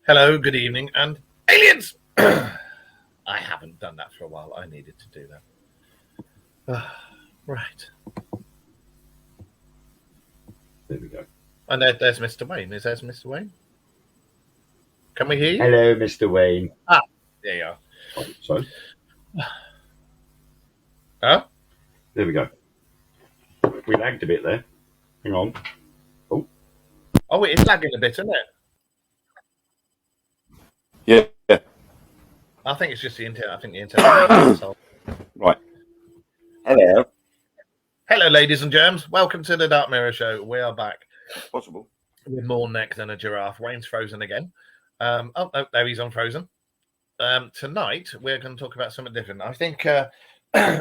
Hello, good evening, and aliens! I haven't done that for a while. I needed to do that. Right. There we go. And there's Mr. Wayne. Is there's Mr. Wayne? Can we hear you? Hello, Mr. Wayne. There you are. Oh, so Oh? there we go. We lagged a bit there. Hang on. Oh, it's lagging a bit, isn't it? Yeah. I think it's just the internet. I think the internet. Right. Hello. Hello, ladies and germs. Welcome to the Dark Mirror Show. We are back Possible. with more neck than a giraffe. Wayne's frozen again. Oh, there he's unfrozen. Tonight, we're going to talk about something different. I think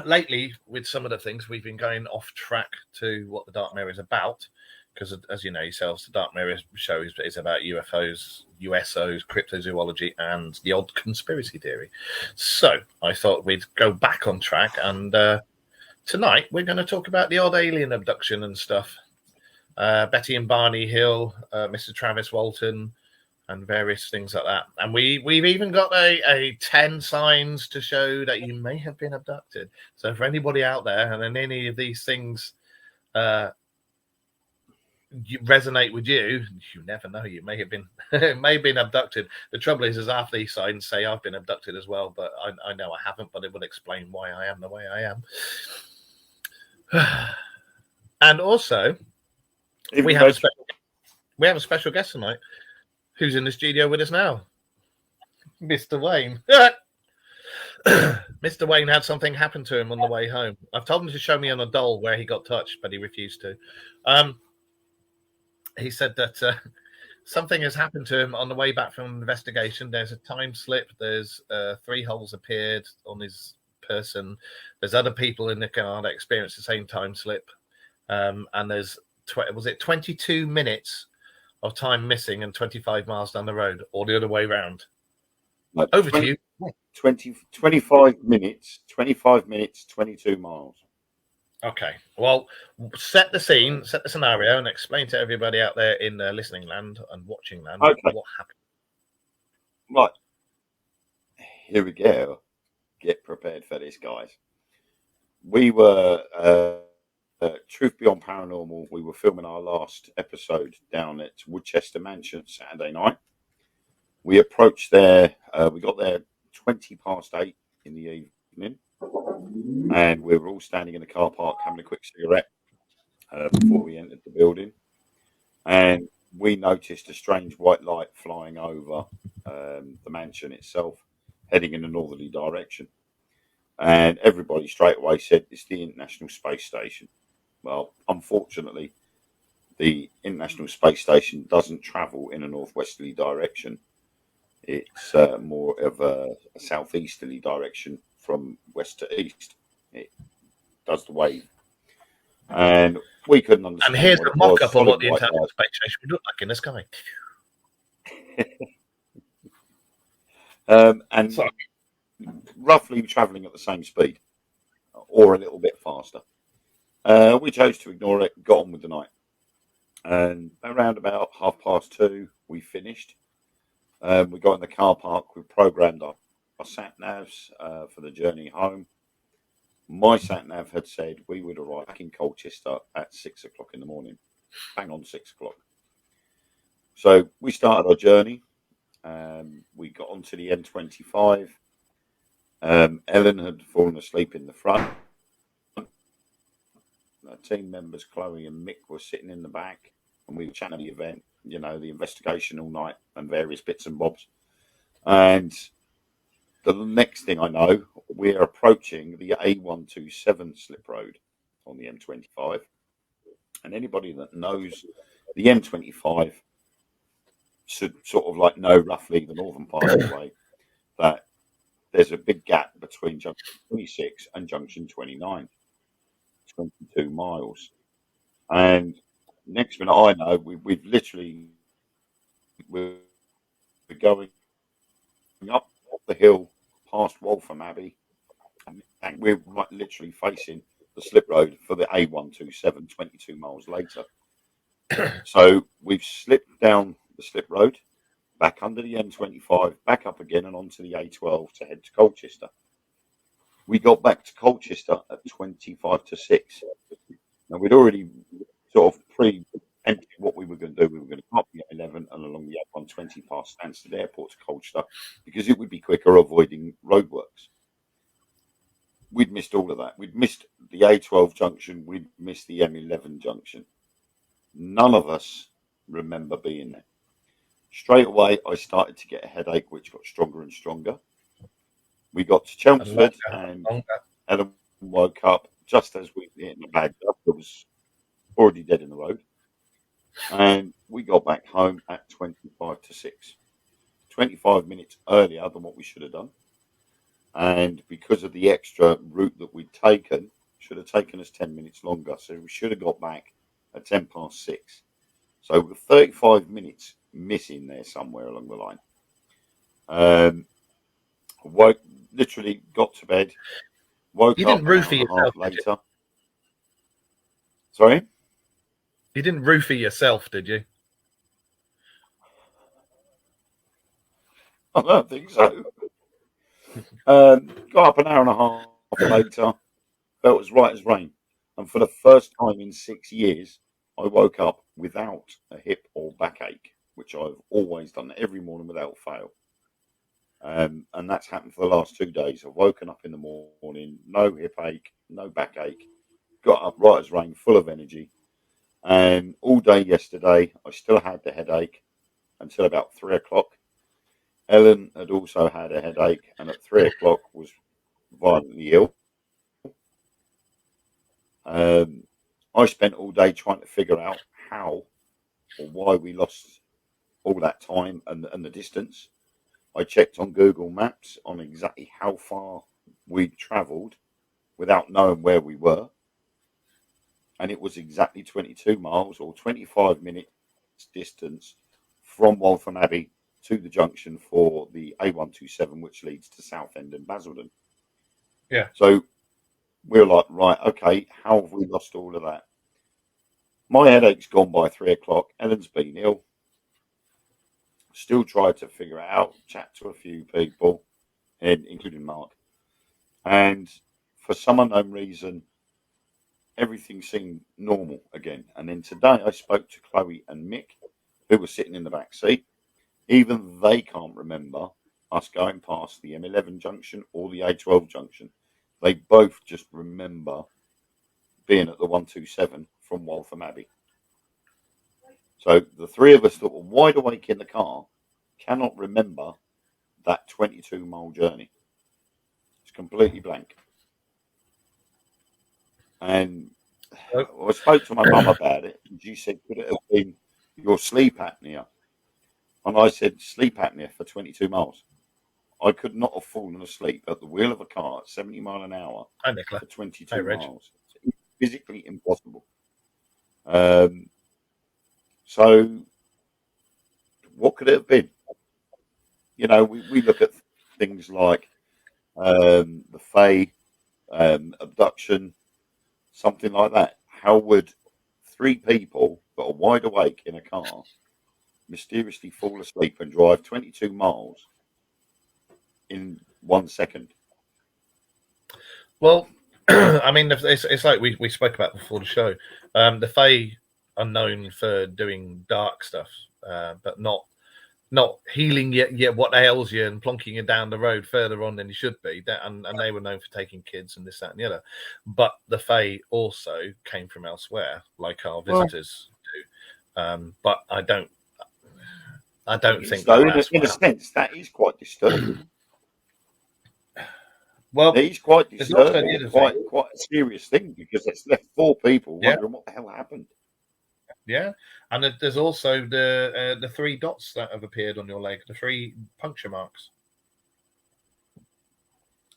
lately, with some of the things, we've been going off track to what the Dark Mirror is about. Because, as you know yourselves, the Dark Mirror show is about UFOs, USOs, cryptozoology, and the odd conspiracy theory. So I thought we'd go back on track, and tonight we're going to talk about the odd alien abduction and stuff. Betty and Barney Hill, Mr. Travis Walton, and various things like that. And we've even got a 10 signs to show that you may have been abducted. So for anybody out there, and then any of these things resonate with you, you never know. You may have been abducted. The trouble is after these signs say I've been abducted as well, but I know I haven't, but it will explain why I am the way I am. And also, we have a special guest tonight who's in the studio with us now, Mr. Wayne. Mr. Wayne had something happen to him on the way home. I've told him to show me on a doll where he got touched, but he refused to. He said that something has happened to him on the way back from an investigation. There's a time slip. There's 3 holes appeared on his person. There's other people in the car that experienced the same time slip. And there's, 22 minutes of time missing and 25 miles down the road, or the other way around. Over to you. 25 minutes, 22 miles. Okay. Well, set the scene, set the scenario, and explain to everybody out there in listening land and watching land what happened. Right. Here we go. Get prepared for this, guys. We were, Truth Beyond Paranormal, we were filming our last episode down at Woodchester Mansion Saturday night. We approached there, we got there 8:20 in the evening, and we were all standing in the car park having a quick cigarette before we entered the building, and we noticed a strange white light flying over the mansion itself, heading in a northerly direction, and everybody straight away said it's the International Space Station. Well, unfortunately, the International Space Station doesn't travel in a northwesterly direction. It's more of a southeasterly direction from west to east. It does the wave. And we couldn't understand. And here's a mock-up of what the International Space Station would look like in the sky. And sorry, roughly travelling at the same speed, or a little bit faster. We chose to ignore it, got on with the night. And around about 2:30, we finished. We got in the car park, we programmed our sat navs for the journey home. My sat nav had said we would arrive back in Colchester at 6 o'clock in the morning, bang on 6 o'clock. So we started our journey. We got onto the M25. Ellen had fallen asleep in the front. Our team members, Chloe and Mick, were sitting in the back, and we were chatting the event, the investigation all night and various bits and bobs. And the next thing I know, we're approaching the A127 slip road on the M25. And anybody that knows the M25 should sort of know roughly the northern part of the way, that there's a big gap between junction 26 and junction 29, 22 miles. And next minute I know, we're going up the hill past Waltham Abbey, and we're literally facing the slip road for the A127 22 miles later. So we've slipped down the slip road. back under the M25, back up again and onto the A12 to head to Colchester. We got back to Colchester at 25 to 6. Now, we'd already sort of pre-empted what we were going to do. We were going to come up the 11 and along the A120 past Stansted Airport to Colchester because it would be quicker avoiding roadworks. We'd missed all of that. We'd missed the A12 junction. We'd missed the M11 junction. None of us remember being there. Straight away, I started to get a headache, which got stronger and stronger. We got to Chelmsford and Ellen woke up just as we were hitting the bag up. It was already dead in the road. And we got back home at 25 to 6. 25 minutes earlier than what we should have done. And because of the extra route that we'd taken, should have taken us 10 minutes longer. So we should have got back at 10 past 6. So we're 35 minutes missing there somewhere along the line. Literally got to bed, woke You up didn't an hour roofie and a half yourself, later. Sorry? You didn't roofie yourself, did you? I don't think so. Got up an hour and a half later, felt as right as rain. And for the first time in 6 years, I woke up without a hip or backache, which I've always done every morning without fail. And that's happened for the last 2 days. I've woken up in the morning, no hip ache, no backache, got up right as rain, full of energy. And all day yesterday, I still had the headache until about 3 o'clock. Ellen had also had a headache and at 3 o'clock was violently ill. I spent all day trying to figure out how or why we lost all that time and the distance. I checked on Google Maps on exactly how far we'd travelled without knowing where we were. And it was exactly 22 miles or 25 minutes distance from Waltham Abbey to the junction for the A127, which leads to Southend and Basildon. Yeah. So we were like, right, okay, how have we lost all of that? My headache's gone by 3 o'clock. Ellen's been ill. Still tried to figure it out, chat to a few people, including Mark. And for some unknown reason, everything seemed normal again. And then today I spoke to Chloe and Mick, who were sitting in the back seat. Even they can't remember us going past the M11 junction or the A12 junction. They both just remember being at the 127 from Waltham Abbey. So the three of us that were wide awake in the car cannot remember that 22-mile journey. It's completely blank. And I spoke to my mum about it, and she said, could it have been your sleep apnea? And I said, sleep apnea for 22 miles. I could not have fallen asleep at the wheel of a car at 70 miles an hour for 22 miles. It's physically impossible. So what could it have been? You know, we look at things like the Faye abduction, something like that. How would three people that are wide awake in a car mysteriously fall asleep and drive 22 miles in 1 second? Well, I mean, it's like we spoke about before the show. The Fae are known for doing dark stuff, but not healing yet what ails you and plonking you down the road further on than you should be. And they were known for taking kids and this, that, and the other. But the Fae also came from elsewhere, like our visitors do. But I don't think so. In a sense, that is quite disturbing. Well, it is quite disturbing, quite a serious thing, because it's left four people wondering what the hell happened. Yeah, and there's also the 3 dots that have appeared on your leg, the 3 puncture marks.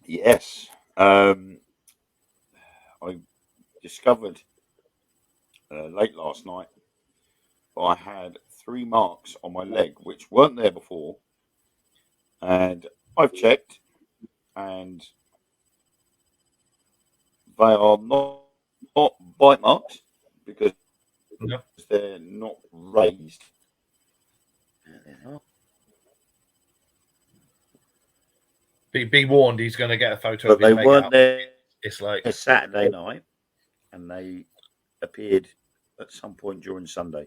Yes, I discovered late last night that I had 3 marks on my leg which weren't there before, and I've checked, and they are not bite marks because they're not raised. Be warned, he's going to get a photo But of his they leg weren't out. there It's like Saturday night, and they appeared at some point during Sunday.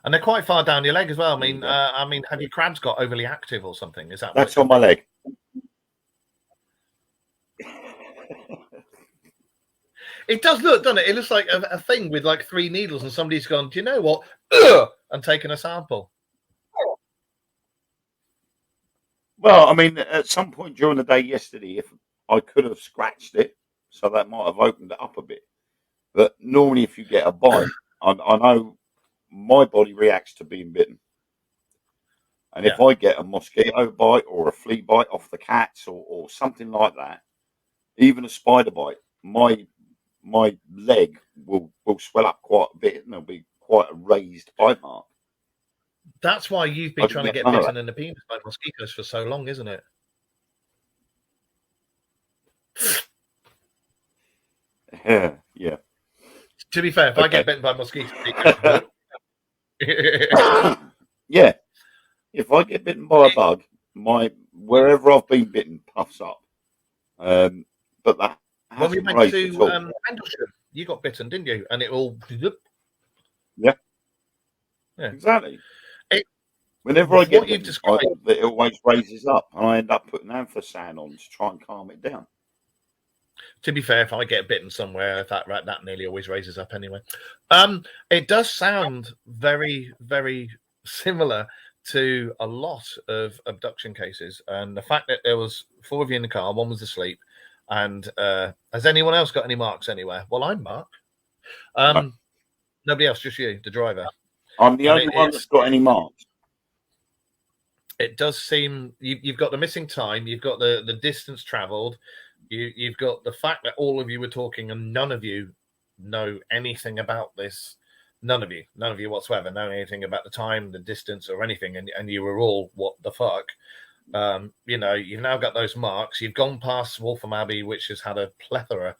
and they're quite far down your leg as well. There you go. I mean, have your crabs got overly active or something? Is that That's what on my leg. It does look, doesn't it? It looks like a thing with like 3 needles, and somebody's gone, do you know what? Ugh! And taken a sample. Well, I mean, at some point during the day yesterday, if I could have scratched it, so that might have opened it up a bit. But normally, if you get a bite, I know my body reacts to being bitten. And if I get a mosquito bite or a flea bite off the cats or something like that, even a spider bite, my leg will swell up quite a bit, and there'll be quite a raised bite mark. That's why you've been trying to get bitten in the penis by mosquitoes for so long, isn't it? Yeah. To be fair, if I get bitten by mosquitoes, yeah. If I get bitten by a bug, wherever I've been bitten puffs up. But that when we went to Rendlesham, you got bitten, didn't you? And it all. Yeah. Exactly. Whenever I get bitten, it always raises up, and I end up putting Amphosan on to try and calm it down. To be fair, if I get bitten somewhere, that nearly always raises up anyway. It does sound very, very similar to a lot of abduction cases, and the fact that there was 4 of you in the car, 1 was asleep. And has anyone else got any marks anywhere? Well, I'm Mark. Nobody else, just you, the driver. I'm the only one that's got any marks. It does seem you've got the missing time, you've got the distance travelled, you've got the fact that all of you were talking and none of you know anything about this. None of you whatsoever know anything about the time, the distance, or anything, and you were all, what the fuck? You've now got those marks. You've gone past Waltham Abbey, which has had a plethora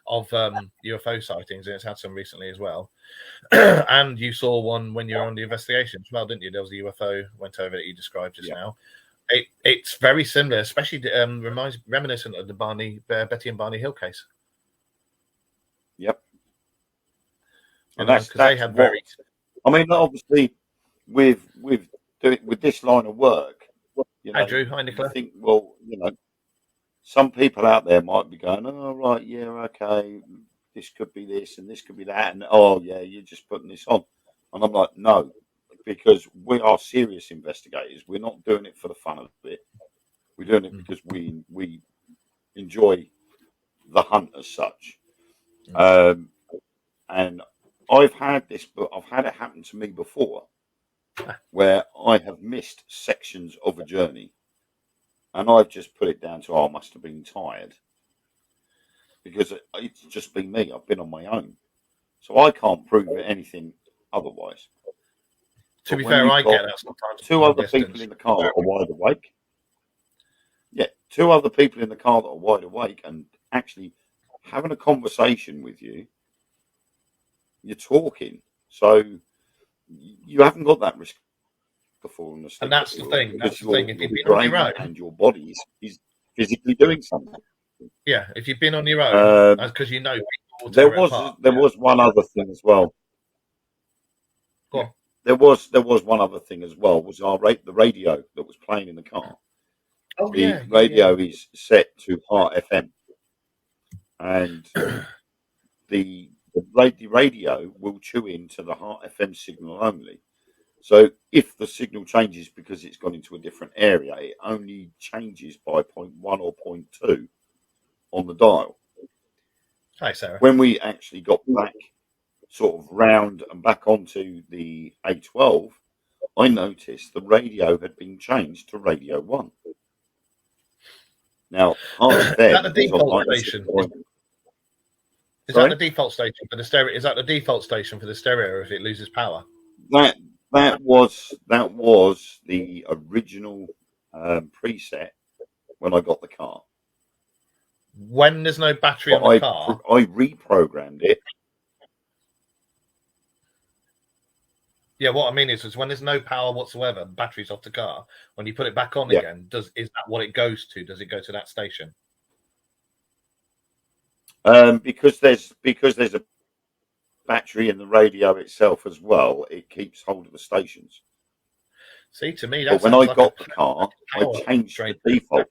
of UFO sightings, and it's had some recently as well. And you saw one when you were on the investigation as well, didn't you? There was a UFO went over that you described just now. It's very similar, especially reminiscent of the Betty and Barney Hill case. Yep. And that's they had very. I mean, obviously, with this line of work, Hi, Drew. Hi, Nicola. I think, well, some people out there might be going, "Oh, right, yeah, okay, this could be this and this could be that," and oh, yeah, you're just putting this on. And I'm like, no, because we are serious investigators. We're not doing it for the fun of it. We're doing it because we enjoy the hunt as such. And I've had this, but I've had it happen to me before, where I have missed sections of a journey, and I've just put it down to, I must have been tired, because it's just been me. I've been on my own, so I can't prove anything otherwise. To be fair, I get that sometimes. 2 other people in the car that are wide awake. Yeah, 2 other people in the car that are wide awake and actually having a conversation with you. You're talking, so you haven't got that risk of falling asleep. And that's the thing. That's the thing. If you've been on your own, and your body is physically doing something. Yeah, if you've been on your own, because there was one other thing as well. Go on. There was one other thing as well. Was the radio that was playing in the car? Oh, the radio is set to Heart FM, and the radio will tune into the Heart FM signal only. So if the signal changes because it's gone into a different area, it only changes by 0.1 or 0.2 on the dial. Hi, Sarah. When we actually got back sort of round and back onto the A12, I noticed the radio had been changed to Radio 1. Now, Heart FM is that the default station? Is that the default station for the stereo? Is that the default station for the stereo if it loses power? That was the original preset when I got the car. When there's no battery on the car, I reprogrammed it. Yeah, what I mean is when there's no power whatsoever, batteries off the car. When you put it back on Yeah. again, is that what it goes to? Does it go to that station? Because there's a battery in the radio itself as well. It keeps hold of the stations. See, to me, But that when I sounds like a got the car, I power changed drain. the default.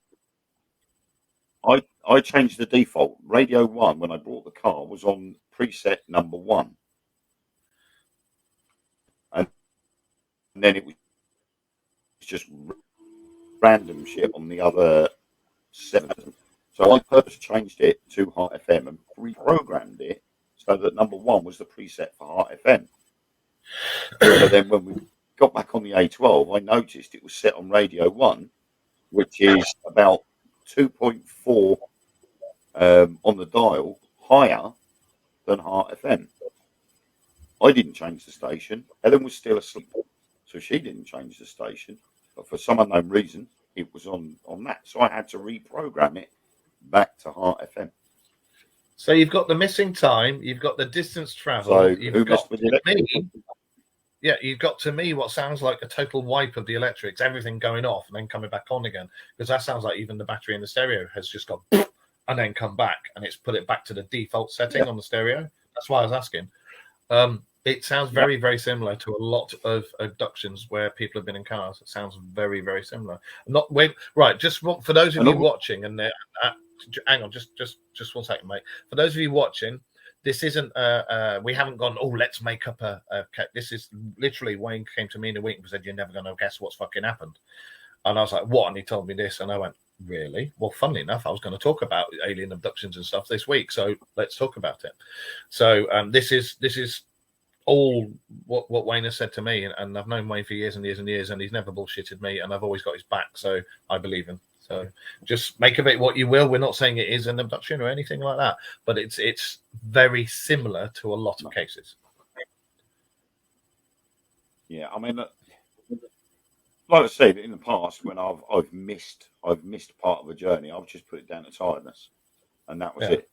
I changed the default. Radio 1, when I bought the car, was on preset number 1. And then it was just random shit on the other 7. So I purposely changed it to Heart FM and reprogrammed it so that number 1 was the preset for Heart FM. So then when we got back on the A12, I noticed it was set on Radio 1, which is about 2.4 on the dial higher than Heart FM. I didn't change the station. Helen was still asleep, so she didn't change the station. But for some unknown reason, it was on that. So I had to reprogram it back to Heart FM. So you've got the missing time, you've got the distance travel, So you've who got messed with the electric? yeah, you've got to me what sounds like a total wipe of the electrics, everything going off and then coming back on again. Because that sounds like even the battery in the stereo has just gone and then come back, and it's put it back to the default setting on the stereo. That's why I was asking. It sounds very, very similar to a lot of abductions where people have been in cars. It sounds very, very similar. Not wait, right? Just for those of you watching, and hang on, just 1 second, mate. For those of you watching, this isn't. We haven't gone. Oh, let's make up a. This is literally Wayne came to me in a week and said, "You're never going to guess what's fucking happened." And I was like, "What?" And he told me this, and I went, "Really?" Well, funnily enough, I was going to talk about alien abductions and stuff this week, so let's talk about it. So this is all what Wayne has said to me, and I've known Wayne for years and years and years, and he's never bullshitted me, and I've always got his back, so I believe him. So just make of it what you will. We're not saying it is an abduction or anything like that, but it's very similar to a lot of cases. Yeah, I mean, like I said in the past, when I've missed part of a journey, I've just put it down to tiredness, and that was it.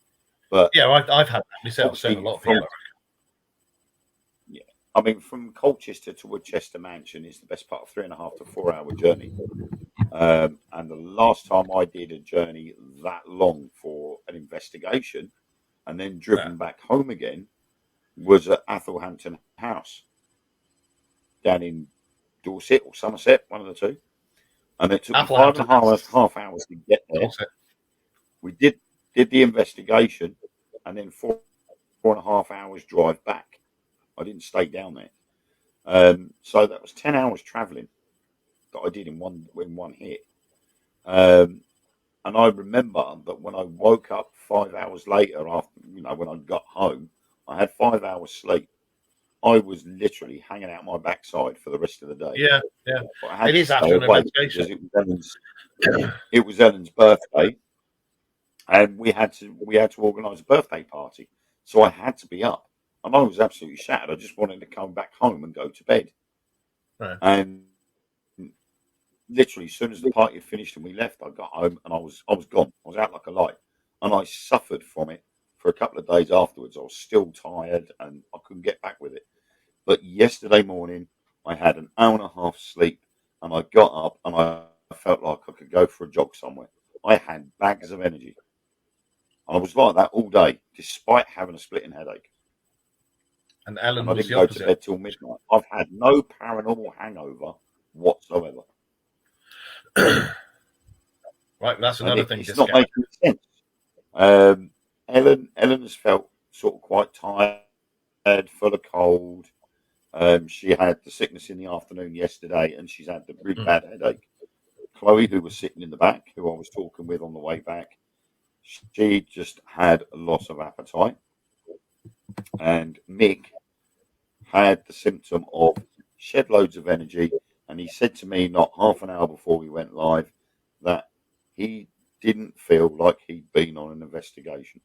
But yeah, I've had that myself. So a lot of people. Yeah, I mean, from Colchester to Woodchester Mansion is the best part of 3.5 to 4 hour journey. And the last time I did a journey that long for an investigation and then driven back home again was at Athelhampton House down in Dorset or Somerset, one of the two. And it took me 5.5 hours to get there. Dorset. We did the investigation and then 4.5 hours drive back. I didn't stay down there. So that was 10 hours traveling that I did in one hit. And I remember that when I woke up 5 hours later, after when I got home, I had 5 hours sleep. I was literally hanging out my backside for the rest of the day. Yeah. But I had it is after an investigation. It was Ellen's birthday, and we had to organise a birthday party. So I had to be up, and I was absolutely shattered. I just wanted to come back home and go to bed. Right. And literally, as soon as the party had finished and we left, I got home and I was gone. I was out like a light, and I suffered from it for a couple of days afterwards. I was still tired and I couldn't get back with it. But yesterday morning, I had an hour and a half sleep, and I got up and I felt like I could go for a jog somewhere. I had bags of energy. And I was like that all day, despite having a splitting headache. And Ellen and I didn't go to bed till midnight. I've had no paranormal hangover whatsoever. Right, that's another thing. It's not making sense. Ellen has felt sort of quite tired, full of cold. She had the sickness in the afternoon yesterday, and she's had the really bad headache. Chloe, who was sitting in the back, who I was talking with on the way back, she just had a loss of appetite. And Mick had the symptom of shed loads of energy, and he said to me not half an hour before we went live that he didn't feel like he'd been on an investigation.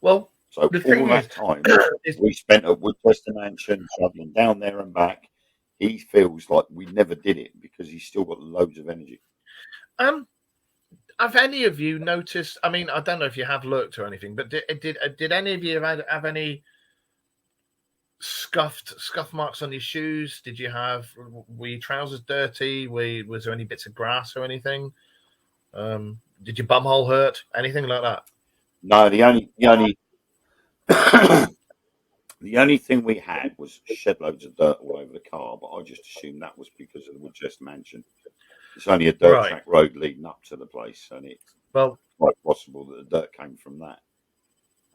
Well, so all that time we spent at Woodchester Mansion travelling down there and back, he feels like we never did it because he's still got loads of energy. Have any of you noticed? I mean, I don't know if you have looked or anything, but did any of you have any scuff marks on your shoes? Did you have? Were your trousers dirty? Was there any bits of grass or anything? Did your bumhole hurt? Anything like that? No, the only thing we had was shed loads of dirt all over the car, but I just assumed that was because of the Woodchester mansion. It's only a dirt track road leading up to the place, and it's quite possible that the dirt came from that.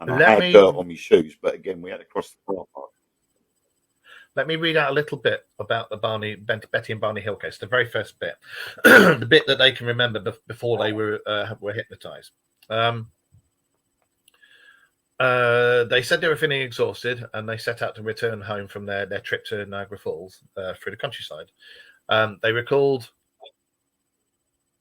And I had dirt on my shoes, but again, we had to cross the car park. Let me read out a little bit about the Betty and Barney Hill case, the very first bit, the bit that they can remember before they were hypnotized. They said they were feeling exhausted, and they set out to return home from their trip to Niagara Falls through the countryside. They recalled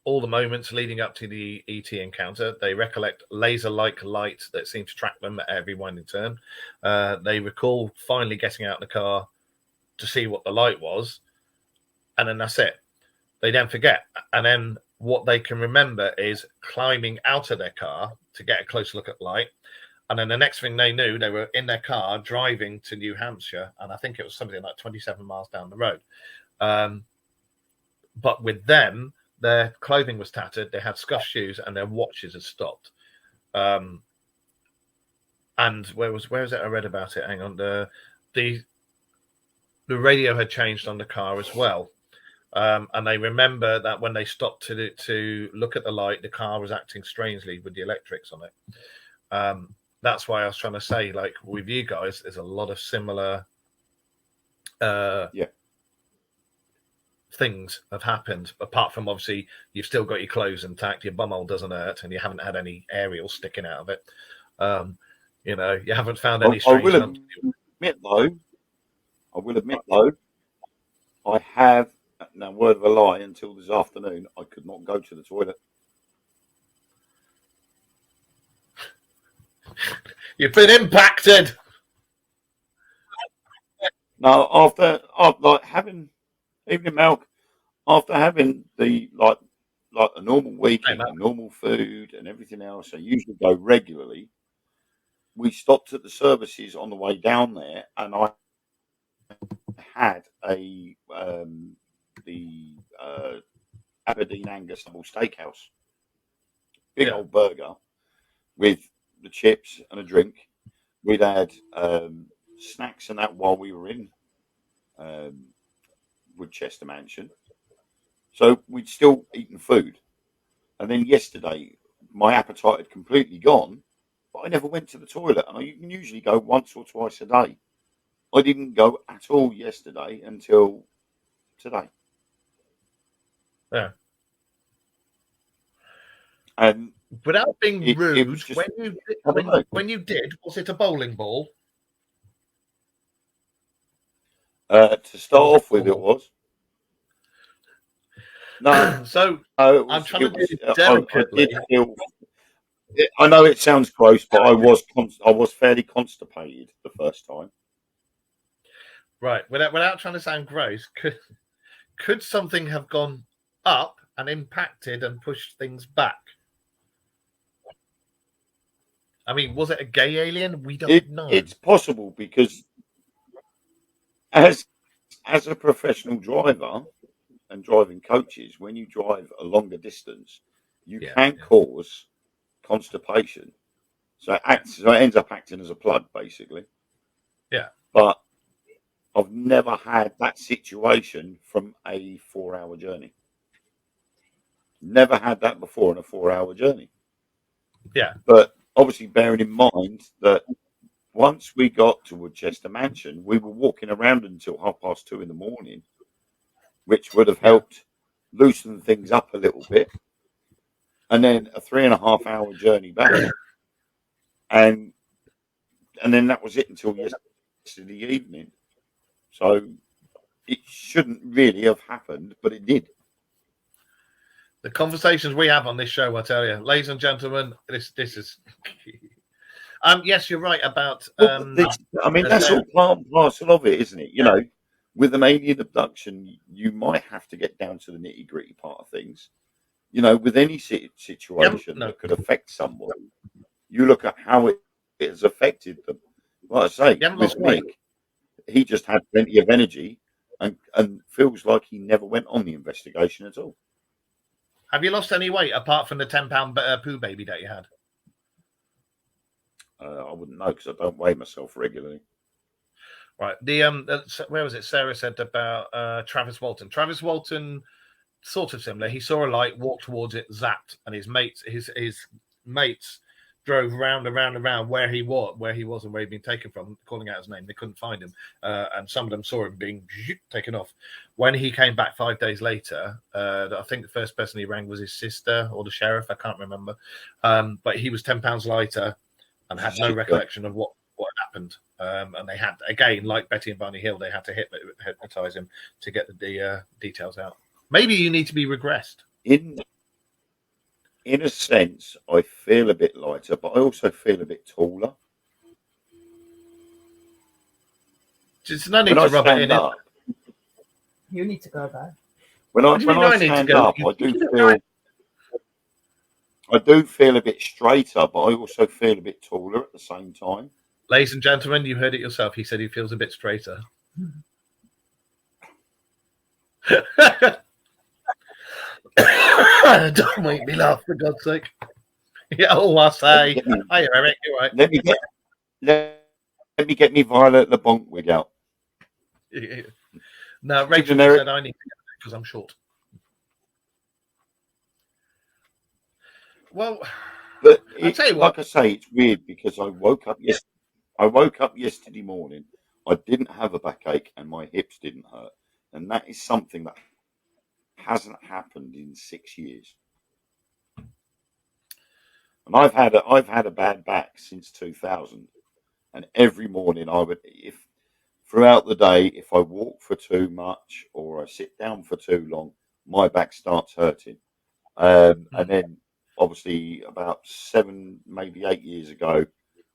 all the moments leading up to the ET encounter. They recollect laser-like light that seemed to track them at every winding turn. They recall finally getting out in the car to see what the light was, and then that's it. They then forget, and then what they can remember is climbing out of their car to get a close look at light, and then the next thing they knew, they were in their car driving to New Hampshire, and I think it was something like 27 miles down the road. But with them, their clothing was tattered, they had scuffed shoes, and their watches had stopped. And where is it? I read about it. Hang on, the radio had changed on the car as well, and they remember that when they stopped to look at the light, the car was acting strangely with the electrics on it. That's why I was trying to say, like, with you guys, there's a lot of similar things have happened, apart from obviously you've still got your clothes intact, your bumhole doesn't hurt, and you haven't had any aerials sticking out of it. You haven't found any strange. I will admit though, I have, now word of a lie, until this afternoon, I could not go to the toilet. You've been impacted. No, after like having evening milk, after having the like a normal week, normal food and everything else, I usually go regularly. We stopped at the services on the way down there, and I had the Aberdeen Angus double steakhouse, big old burger with the chips and a drink. We'd had snacks and that while we were in Woodchester Mansion, so we'd still eaten food. And then yesterday, my appetite had completely gone, but I never went to the toilet, and I can usually go once or twice a day. I didn't go at all yesterday until today. Yeah. And without being rude, when you did, was it a bowling ball? To start off with, it was. No, so I'm trying to do it delicately. I know it sounds gross, but I was fairly constipated the first time. Right, without trying to sound gross, could something have gone up and impacted and pushed things back? I mean, was it a gay alien? We don't know. It's possible, because as a professional driver and driving coaches, when you drive a longer distance, you can cause constipation. So it ends up acting as a plug, basically. Yeah. But I've never had that situation from a 4-hour journey. Never had that before in a 4-hour journey. Yeah. But obviously bearing in mind that once we got to Woodchester Mansion, we were walking around until 2:30 in the morning, which would have helped loosen things up a little bit. And then a 3.5-hour journey back. And then that was it until yesterday evening. So it shouldn't really have happened, but it did. The conversations we have on this show, I tell you, ladies and gentlemen, this is. Yes, you're right about. That's all part and parcel of it, isn't it? You know, with an alien abduction, you might have to get down to the nitty gritty part of things. You know, with any situation that could affect someone, you look at how it has affected them. Like I say, with Mick, he just had plenty of energy and feels like he never went on the investigation at all. Have you lost any weight apart from the £10 poo baby that you had? I wouldn't know because I don't weigh myself regularly. Right. Where was it? Sarah said about Travis Walton. Travis Walton, sort of similar. He saw a light, walked towards it, zapped, and his mates drove round and round and round where he was and where he'd been taken from, calling out his name. They couldn't find him, and some of them saw him being taken off. When he came back 5 days later, I think the first person he rang was his sister or the sheriff. I can't remember, but he was £10 lighter and had no recollection of what happened. And they had, again, like Betty and Barney Hill, they had to hypnotize him to get the details out. Maybe you need to be regressed. In a sense, I feel a bit lighter, but I also feel a bit taller. There's no need to rub it in. You need to go back. When I stand up, I do feel a bit straighter, but I also feel a bit taller at the same time. Ladies and gentlemen, you heard it yourself. He said he feels a bit straighter. Don't make me laugh, for God's sake. Yeah, I say. Hi, Eric, you're right. Let me get me Violet LeBonc wig out. No, Rachel said I need to get it because I'm short. Well, but I'll tell you what. Like I say, it's weird because I woke up yesterday morning. I didn't have a backache and my hips didn't hurt, and that is something that hasn't happened in 6 years. And I've had a bad back since 2000, and every morning throughout the day, if I walk for too much or I sit down for too long, my back starts hurting. And then obviously about 7, maybe 8 years ago,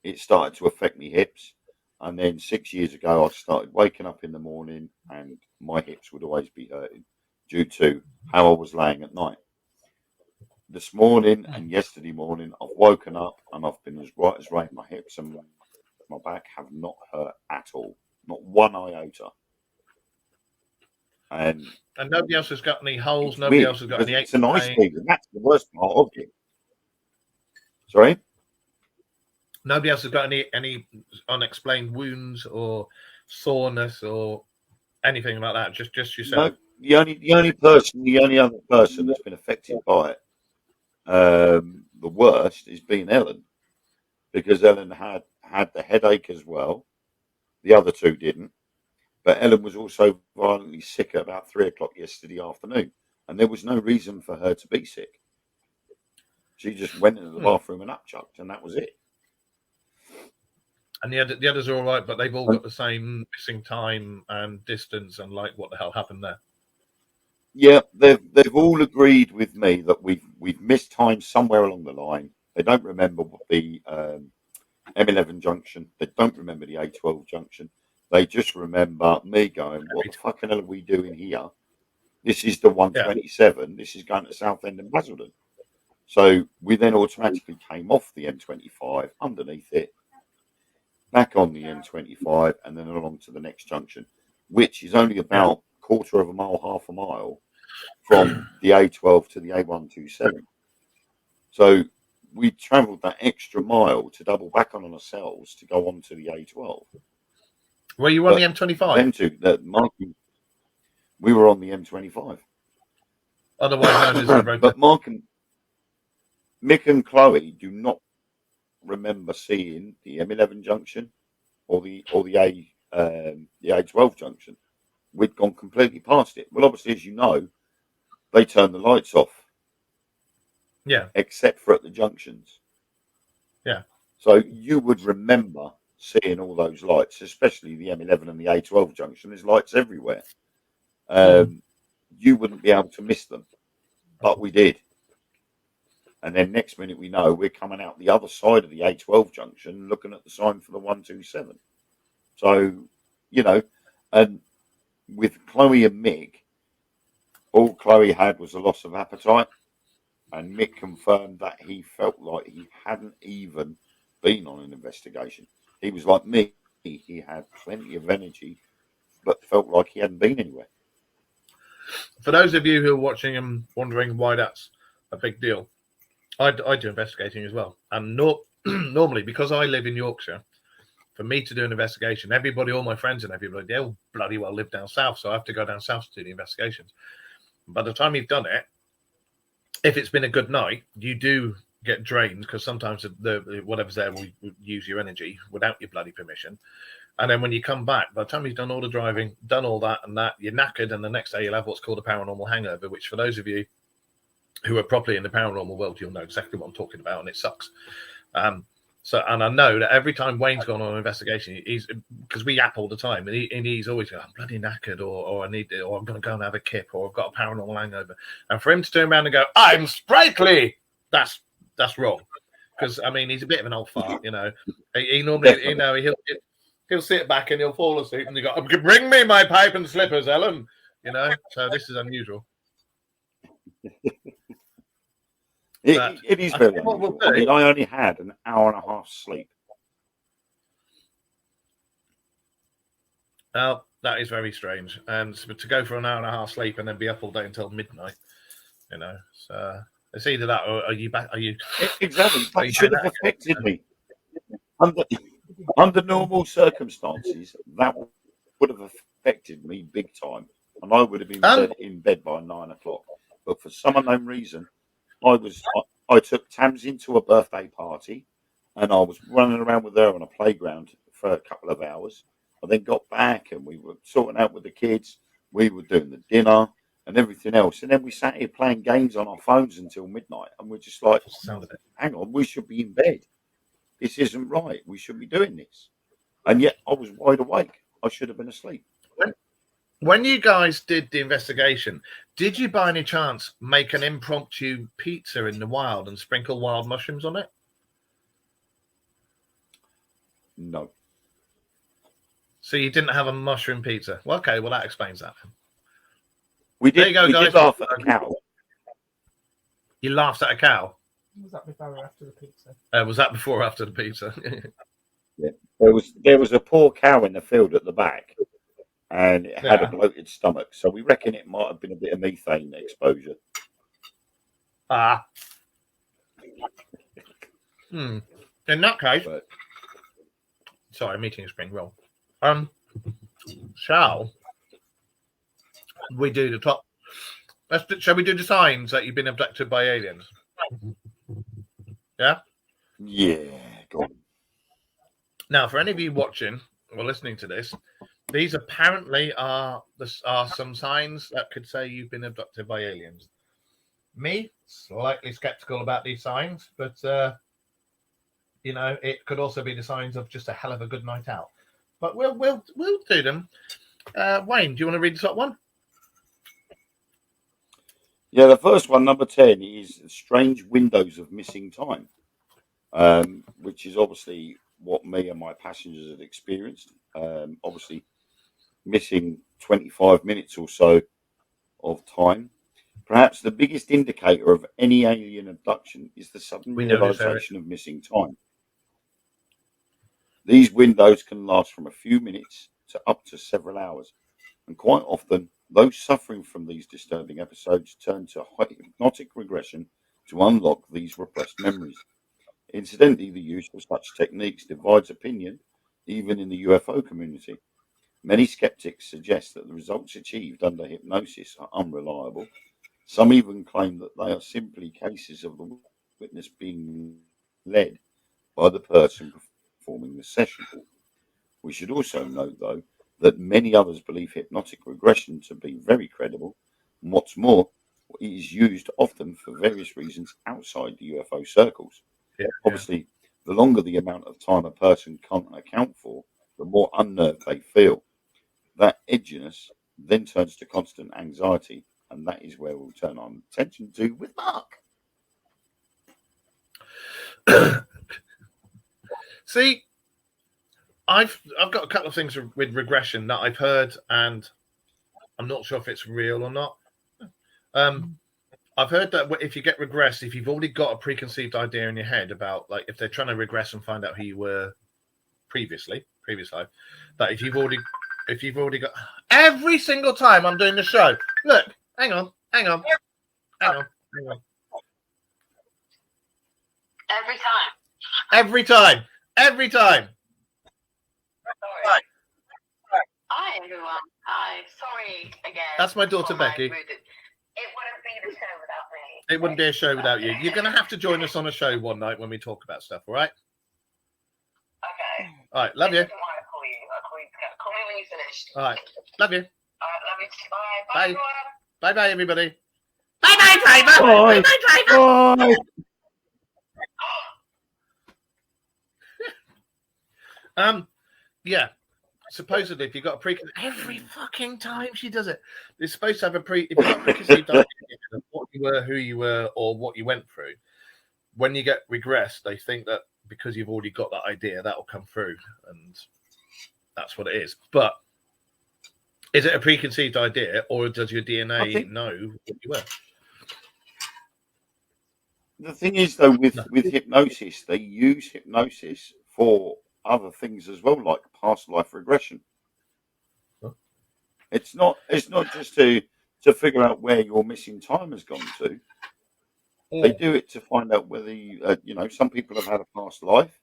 it started to affect me hips. And then 6 years ago, I started waking up in the morning and my hips would always be hurting due to how I was laying at night. This morning and yesterday morning, I've woken up and I've been as right as rain. My hips and my back have not hurt at all, not one iota. And nobody else has got any holes. Nobody else has got any. It's a nice thing. That's the worst part of it. Sorry. Nobody else has got any unexplained wounds or soreness or anything like that. Just yourself. No, the only other person that's been affected by it, the worst, is being Ellen, because Ellen had the headache as well. The other two didn't, but Ellen was also violently sick at about 3 o'clock yesterday afternoon, and there was no reason for her to be sick. She just went into the bathroom and upchucked, and that was it. And the others are all right, but they've all got the same missing time and distance, and like, what the hell happened there? Yeah, they've all agreed with me that we've missed time somewhere along the line. They don't remember the M11 junction. They don't remember the A12 junction. They just remember me going, "What the fucking hell are we doing here? This is the 127. This is going to Southend and Basildon." So we then automatically came off the M25, underneath it, back on the M25, and then along to the next junction, which is only about quarter of a mile, half a mile from the A12 to the A127. So we travelled that extra mile to double back on ourselves to go on to the A12. Were you on the M25? We were on the M25. Otherwise known as the road. But Mick and Chloe do not remember seeing the M11 junction or the A12 junction. We'd gone completely past it. Well, obviously, as you know, they turned the lights off. Yeah. Except for at the junctions. Yeah. So you would remember seeing all those lights, especially the M11 and the A12 junction. There's lights everywhere. You wouldn't be able to miss them, but we did. And then next minute we know we're coming out the other side of the A12 junction, looking at the sign for the 127. So, and with Chloe and Mick, all Chloe had was a loss of appetite, and Mick confirmed that he felt like he hadn't even been on an investigation. He was like me. he had plenty of energy, but felt like he hadn't been anywhere. For those of you who are watching and wondering why that's a big deal, I do investigating as well. And normally, because I live in Yorkshire, for me to do an investigation, everybody, all my friends and everybody, they all bloody well live down south. So I have to go down south to do the investigations. By the time you've done it, if it's been a good night, you do get drained because sometimes the whatever's there will use your energy without your bloody permission. And then when you come back, by the time you've done all the driving, done all that and that, you're knackered. And the next day you'll have what's called a paranormal hangover, which for those of you who are properly in the paranormal world, you'll know exactly what I'm talking about. And it sucks. So, and I know that every time Wayne's gone on an investigation, he's because we yap all the time, and he's always going, I'm bloody knackered, or I need it, or I'm going to go and have a kip, or I've got a paranormal hangover. And for him to turn around and go, I'm sprightly, that's wrong. Because I mean, he's a bit of an old fart, you know. He normally, you know, he'll sit back and he'll fall asleep, and you go, bring me my pipe and slippers, Ellen. You know, so this is unusual. It is very unusual. I mean, I only had an hour and a half sleep. Well, that is very strange. And to go for an hour and a half sleep and then be up all day until midnight, you know, so it's either that or are you back? Are you exactly? That should have affected me. Under normal circumstances, that would have affected me big time, and I would have been in bed by 9 o'clock. But for some unknown reason, I took Tamsin to a birthday party, and I was running around with her on a playground for a couple of hours. I then got back, and we were sorting out with the kids. We were doing the dinner and everything else, and then we sat here playing games on our phones until midnight. And we're just like, hang on, we should be in bed. This isn't right. We should be doing this. And yet I was wide awake. I should have been asleep. When you guys did the investigation, did you by any chance make an impromptu pizza in the wild and sprinkle wild mushrooms on it? No. So you didn't have a mushroom pizza? Well, okay, well, that explains that. We did, there you go, we guys. did laugh at a cow. You laughed at a cow? Was that before or after the pizza? Was that before or after the pizza? Yeah. There was a poor cow in the field at the back, and it had a bloated stomach. So we reckon it might have been a bit of methane exposure. Ah. In that case, sorry, meeting is being wrong. Shall we do the top? Shall we do the signs that you've been abducted by aliens? Yeah? Yeah, go on. Now, for any of you watching or listening to this, these apparently are some signs that could say you've been abducted by aliens. Me, slightly skeptical about these signs, but you know, it could also be the signs of just a hell of a good night out. But we'll do them. Wayne, do you want to read the top one? Yeah, the first one, number 10, is strange windows of missing time, which is obviously what me and my passengers had experienced. Obviously, missing 25 minutes or so of time. Perhaps the biggest indicator of any alien abduction is the sudden realization of missing time. These windows can last from a few minutes to up to several hours, and quite often, those suffering from these disturbing episodes turn to hypnotic regression to unlock these repressed memories. Incidentally, the use of such techniques divides opinion, even in the UFO community. Many skeptics suggest that the results achieved under hypnosis are unreliable. Some even claim that they are simply cases of the witness being led by the person performing the session. We should also note, though, that many others believe hypnotic regression to be very credible, and what's more, it is used often for various reasons outside the UFO circles. Obviously, the longer the amount of time a person can't account for, the more unnerved they feel. That edginess then turns to constant anxiety, and that is where we'll turn our attention to with Mark. See, I've got a couple of things with regression that I've heard, and I'm not sure if it's real or not. I've heard that if you get regressed, if you've already got a preconceived idea in your head about, like, if they're trying to regress and find out who you were previously, previous life, that if you've already got every single time I'm doing the show, look, hang on. Every time. Every time. Sorry. Hi, everyone. Hi. Sorry again. That's my daughter, for my Becky. rude- It wouldn't be the show without me. It wouldn't be a show without you. You're going to have to join us on a show one night when we talk about stuff, all right? Okay. All right, love you. This is why I call you. Call me when you're finished. All right, love you. All right, love you too. Bye. Bye. Bye, everyone. Bye-bye, everybody. Bye-bye, driver. Bye. Bye-bye, driver. Bye. Yeah. Supposedly, if you've got a every fucking time she does it, it's supposed to have if you've got a preconceived idea of what you were, who you were, or what you went through, when you get regressed, they think that because you've already got that idea, that will come through, and that's what it is. But is it a preconceived idea, or does your DNA know what you were? The thing is, though, with hypnosis, they use hypnosis for other things as well, like past life regression. Huh? It's not just to figure out where your missing time has gone to. They do it to find out whether some people have had a past life.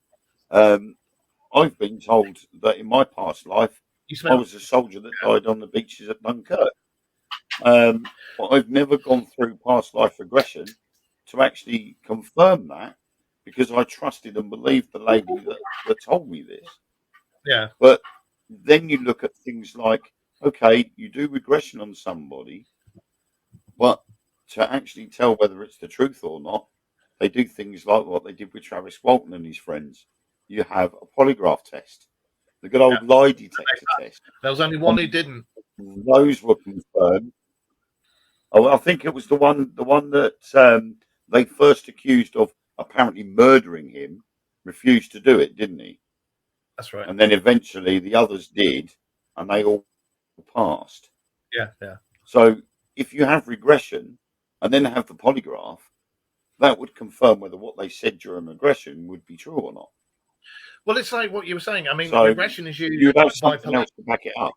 I've been told that in my past life, I was a soldier that died on the beaches at Dunkirk. But I've never gone through past life regression to actually confirm that, because I trusted and believed the lady that told me this. Yeah. But then you look at things like, okay, you do regression on somebody, but to actually tell whether it's the truth or not, they do things like what they did with Travis Walton and his friends. You have a polygraph test, the good old lie detector test. There was only one who didn't. Those were confirmed. Oh, I think it was the one that they first accused of apparently murdering him, refused to do it, didn't he? That's right. And then eventually the others did, and they all passed. Yeah. So if you have regression and then have the polygraph, that would confirm whether what they said during regression would be true or not. Well, it's like what you were saying. I mean, So regression is used you'd have by something police. else to back it up.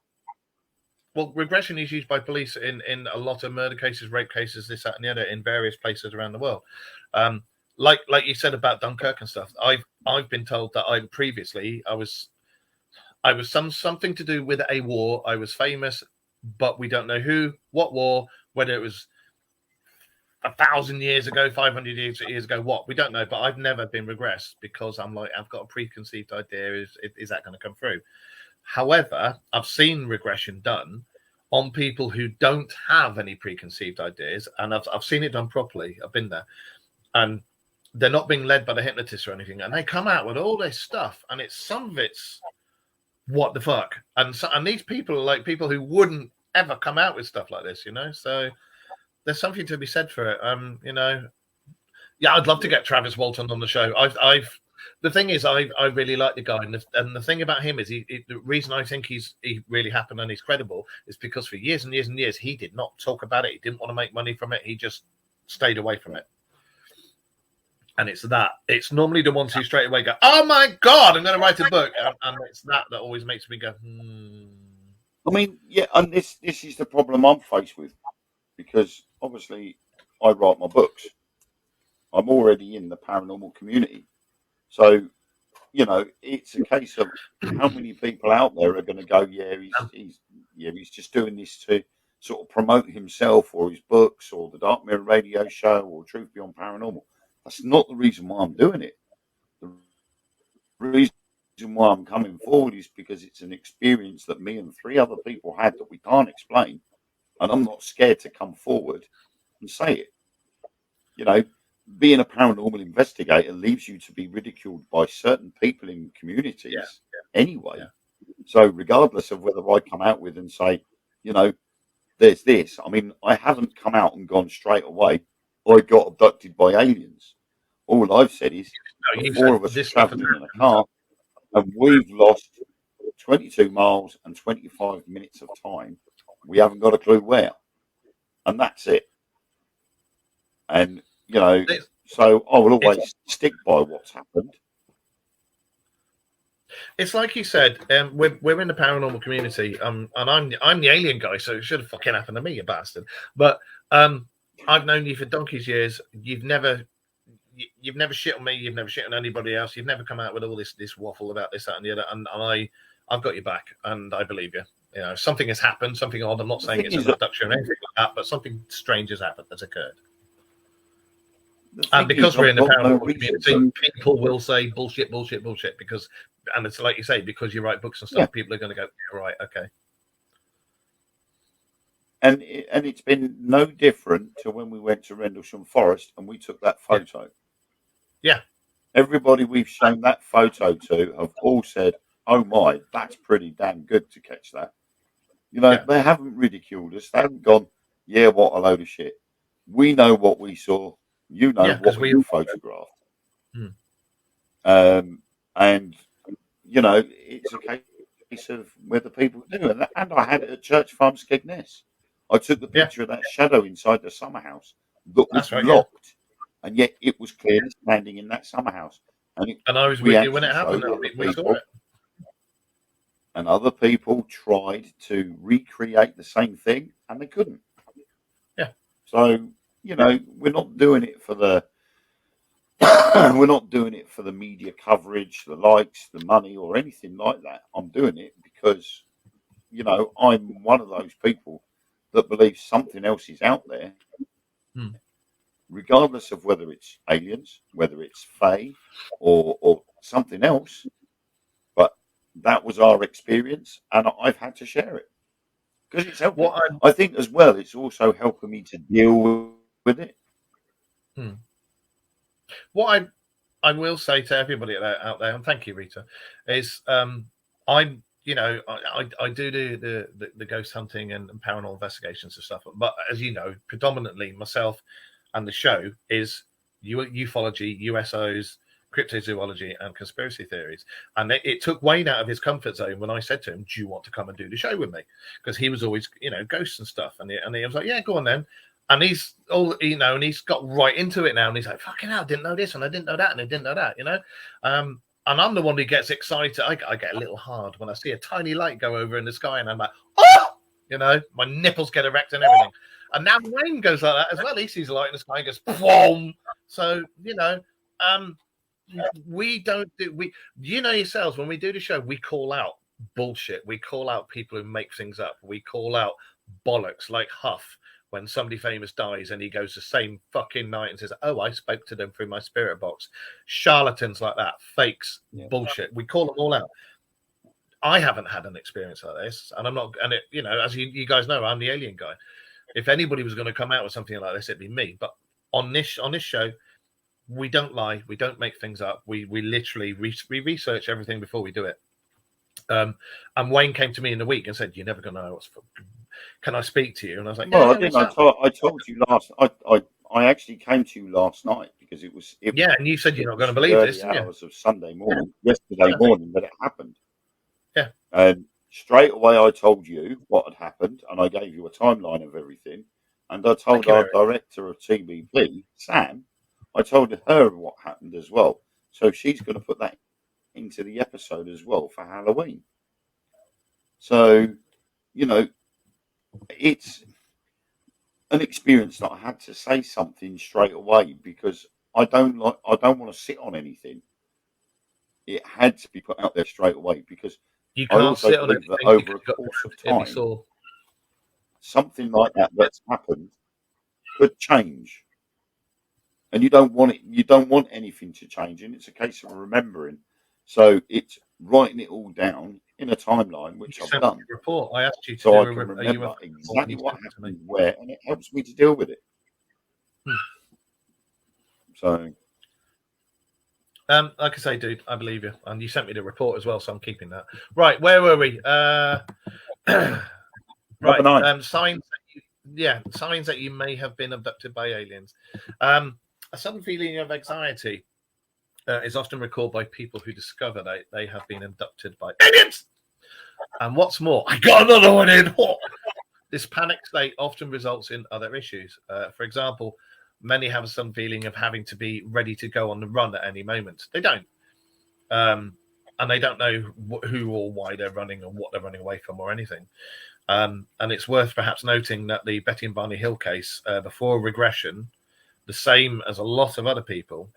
Well, regression is used by police in a lot of murder cases, rape cases, this, that, and the other, in various places around the world. Like you said about Dunkirk and stuff. I've been told that I was something to do with a war. I was famous, but we don't know who, what war, whether it was 1,000 years ago, 500 years ago, what, we don't know. But I've never been regressed because I'm like, I've got a preconceived idea. Is that going to come through? However, I've seen regression done on people who don't have any preconceived ideas, and I've seen it done properly. I've been there, and they're not being led by the hypnotist or anything, and they come out with all this stuff, and some of it's what the fuck, and these people are like people who wouldn't ever come out with stuff like this, So there's something to be said for it. Yeah, I'd love to get Travis Walton on the show. The thing is, I really like the guy, and the thing about him is the reason I think he really happened and he's credible is because for years and years and years he did not talk about it. He didn't want to make money from it. He just stayed away from it. And it's normally the ones who straight away go, "Oh my God, I'm going to write a book," and it's that always makes me go, I mean, yeah, and this is the problem I'm faced with, because obviously I write my books. I'm already in the paranormal community. So, it's a case of how many people out there are going to go, he's just doing this to sort of promote himself or his books or the Dark Mirror radio show or Truth Beyond Paranormal. That's not the reason why I'm doing it. The reason why I'm coming forward is because it's an experience that me and 3 other people had that we can't explain, and I'm not scared to come forward and say it. Being a paranormal investigator leaves you to be ridiculed by certain people in communities anyway. Yeah. So regardless of whether I come out with and say, there's this, I mean, I haven't come out and gone straight away, I got abducted by aliens. All I've said is 4 of us are traveling in a car and we've lost 22 miles and 25 minutes of time. We haven't got a clue where. And that's it. And so I will always stick by what's happened. It's like you said, we're in the paranormal community, and I'm the alien guy, so it should have fucking happened to me, you bastard. But I've known you for donkey's years. You've never shit on me. You've never shit on anybody else. You've never come out with all this waffle about this, that, and the other. And I've got your back, and I believe you. You know, something has happened, something odd. I'm not saying it's an abduction or anything like that, but something strange has happened, has occurred. And because we're in the paranormal community, people will say bullshit, bullshit, bullshit. Because, and it's like you say, because you write books and stuff, people are going to go, yeah, right, okay. And it's been no different to when we went to Rendlesham Forest and we took that photo. Yeah. Everybody we've shown that photo to have all said, "Oh my, that's pretty damn good to catch that." You know, they haven't ridiculed us. They haven't gone, "Yeah, what a load of shit." We know what we saw. You know what we photographed. And, you know, it's a case of whether people do. And I had it at Church Farm, Skegness. I took the picture of that shadow inside the summer house that was locked, and yet it was clearly standing in that summer house. And I was with you when it happened. We saw it. And other people tried to recreate the same thing, and they couldn't. Yeah. So, you know, we're not doing it for the media coverage, the likes, the money, or anything like that. I'm doing it because, you know, I'm one of those people that believes something else is out there, regardless of whether it's aliens, whether it's Fae, or something else. But that was our experience, and I've had to share it because it's helping. I think as well, it's also helping me to deal with it. What I will say to everybody out there, and thank you, Rita, is I'm, you know, I do the ghost hunting and paranormal investigations and stuff, but as you know, predominantly myself and the show is ufology, USOs, cryptozoology, and conspiracy theories. And it took Wayne out of his comfort zone when I said to him, "Do you want to come and do the show with me?" Because he was always, you know, ghosts and stuff, and he was like, "Yeah, go on then." And he's all, you know, and he's got right into it now, and he's like, "Fucking hell, I didn't know this, and I didn't know that, and I didn't know that," you know. And I'm the one who gets excited. I get a little hard when I see a tiny light go over in the sky, and I'm like, "Oh!" You know, my nipples get erect and everything. And now Wayne goes like that as well. He sees a light in the sky and goes, "Boom!" So, you know, we don't do, you know yourselves, when we do the show, we call out bullshit. We call out people who make things up. We call out bollocks, like Huff. When somebody famous dies and he goes the same fucking night and says, "Oh, I spoke to them through my spirit box." Charlatans like that, fakes, bullshit. We call them all out. I haven't had an experience like this, and I'm not. And it, you know, as you guys know, I'm the alien guy. If anybody was going to come out with something like this, it'd be me. But on this show, we don't lie. We don't make things up. We literally we research everything before we do it. And Wayne came to me in the week and said, "You're never going to know what's. Can I speak to you?" And I was like, "Well, I didn't. I told you last. I actually came to you last night because it was. And you said you're not going to believe this. Hours of Sunday morning, yesterday morning, that it happened. Yeah. And straight away, I told you what had happened, and I gave you a timeline of everything. And I told our director of TBP, Sam, I told her what happened as well. So she's going to put that into the episode as well for Halloween. So, you know, it's an experience that I had to say something straight away because I don't want to sit on anything. It had to be put out there straight away because you can't I also sit on believe that over a course of time, something like that's happened could change. And you don't want it. You don't want anything to change, and it's a case of remembering. So it's writing it all down in a timeline, which I've done. Report. I asked you to so do I can remember exactly what happened where, and it helps me to deal with it. So, like I say, dude, I believe you, and you sent me the report as well, so I'm keeping that. Right, where were we? Right, signs. Signs that you may have been abducted by aliens. A sudden feeling of anxiety is often recalled by people who discover that they have been abducted by aliens. And what's more, I got another one in. This panic state often results in other issues. For example, many have some feeling of having to be ready to go on the run at any moment. They don't. and they don't know who or why they're running and what they're running away from or anything. And it's worth perhaps noting that the Betty and Barney Hill case, before regression, the same as a lot of other people,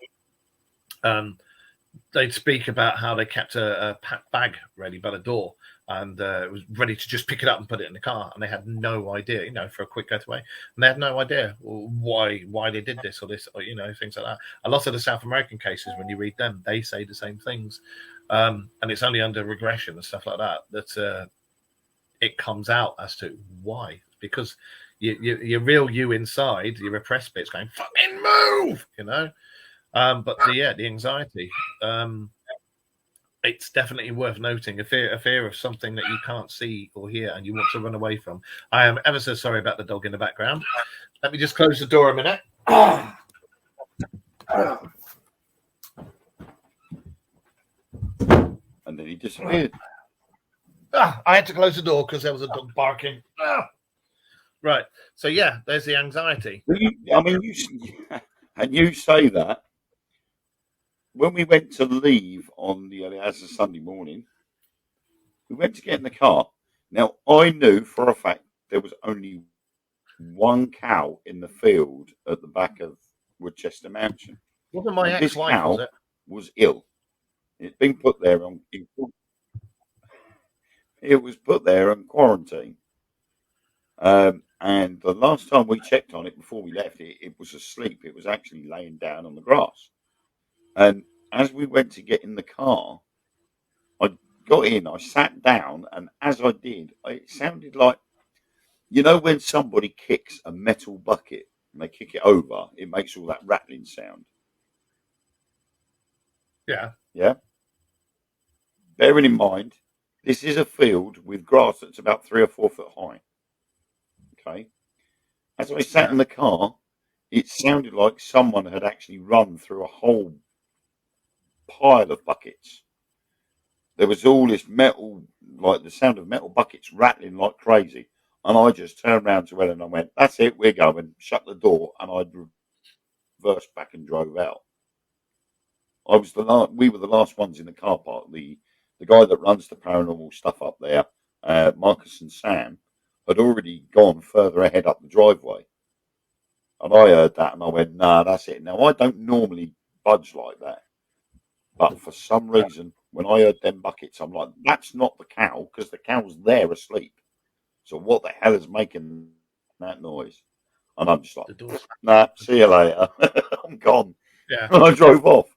they'd speak about how they kept a packed bag ready by the door, and it was ready to just pick it up and put it in the car, and they had no idea, for a quick getaway, and they had no idea why they did this or this, or things like that. A lot of the South American cases, when you read them, they say the same things, and it's only under regression and stuff like that that it comes out as to why. Because your real you inside, your repressed bit's going, fucking move, but the anxiety, it's definitely worth noting. A fear of something that you can't see or hear and you want to run away from. I am ever so sorry about the dog in the background. Let me just close the door a minute. And then he disappeared. I had to close the door because there was a dog barking. Right. So yeah, there's the anxiety. You say that. When we went to leave on as a Sunday morning, we went to get in the car. Now, I knew for a fact there was only one cow in the field at the back of Woodchester Mansion. Wasn't my ex-wife, was it? Was ill. It's been put there on. It was put there on quarantine. And the last time we checked on it before we left, it was asleep. It was actually laying down on the grass. And as we went to get in the car, I got in, I sat down, and as I did, it sounded like, when somebody kicks a metal bucket and they kick it over, it makes all that rattling sound. Yeah. Yeah. Bearing in mind, this is a field with grass that's about 3 or 4 foot high. Okay. As I sat in the car, it sounded like someone had actually run through a whole pile of buckets. There was all this metal, like the sound of metal buckets rattling like crazy. And I just turned around to Ellen and I went, that's it, we're going. Shut the door. And I reversed back and drove out. We were the last ones in the car park. The guy that runs the paranormal stuff up there, Marcus and Sam, had already gone further ahead up the driveway. And I heard that and I went, nah, that's it. Now, I don't normally budge like that. But for some reason, when I heard them buckets, I'm like, that's not the cow, because the cow's there asleep. So what the hell is making that noise? And I'm just like, nah, see you later. I'm gone. Yeah. And I drove off.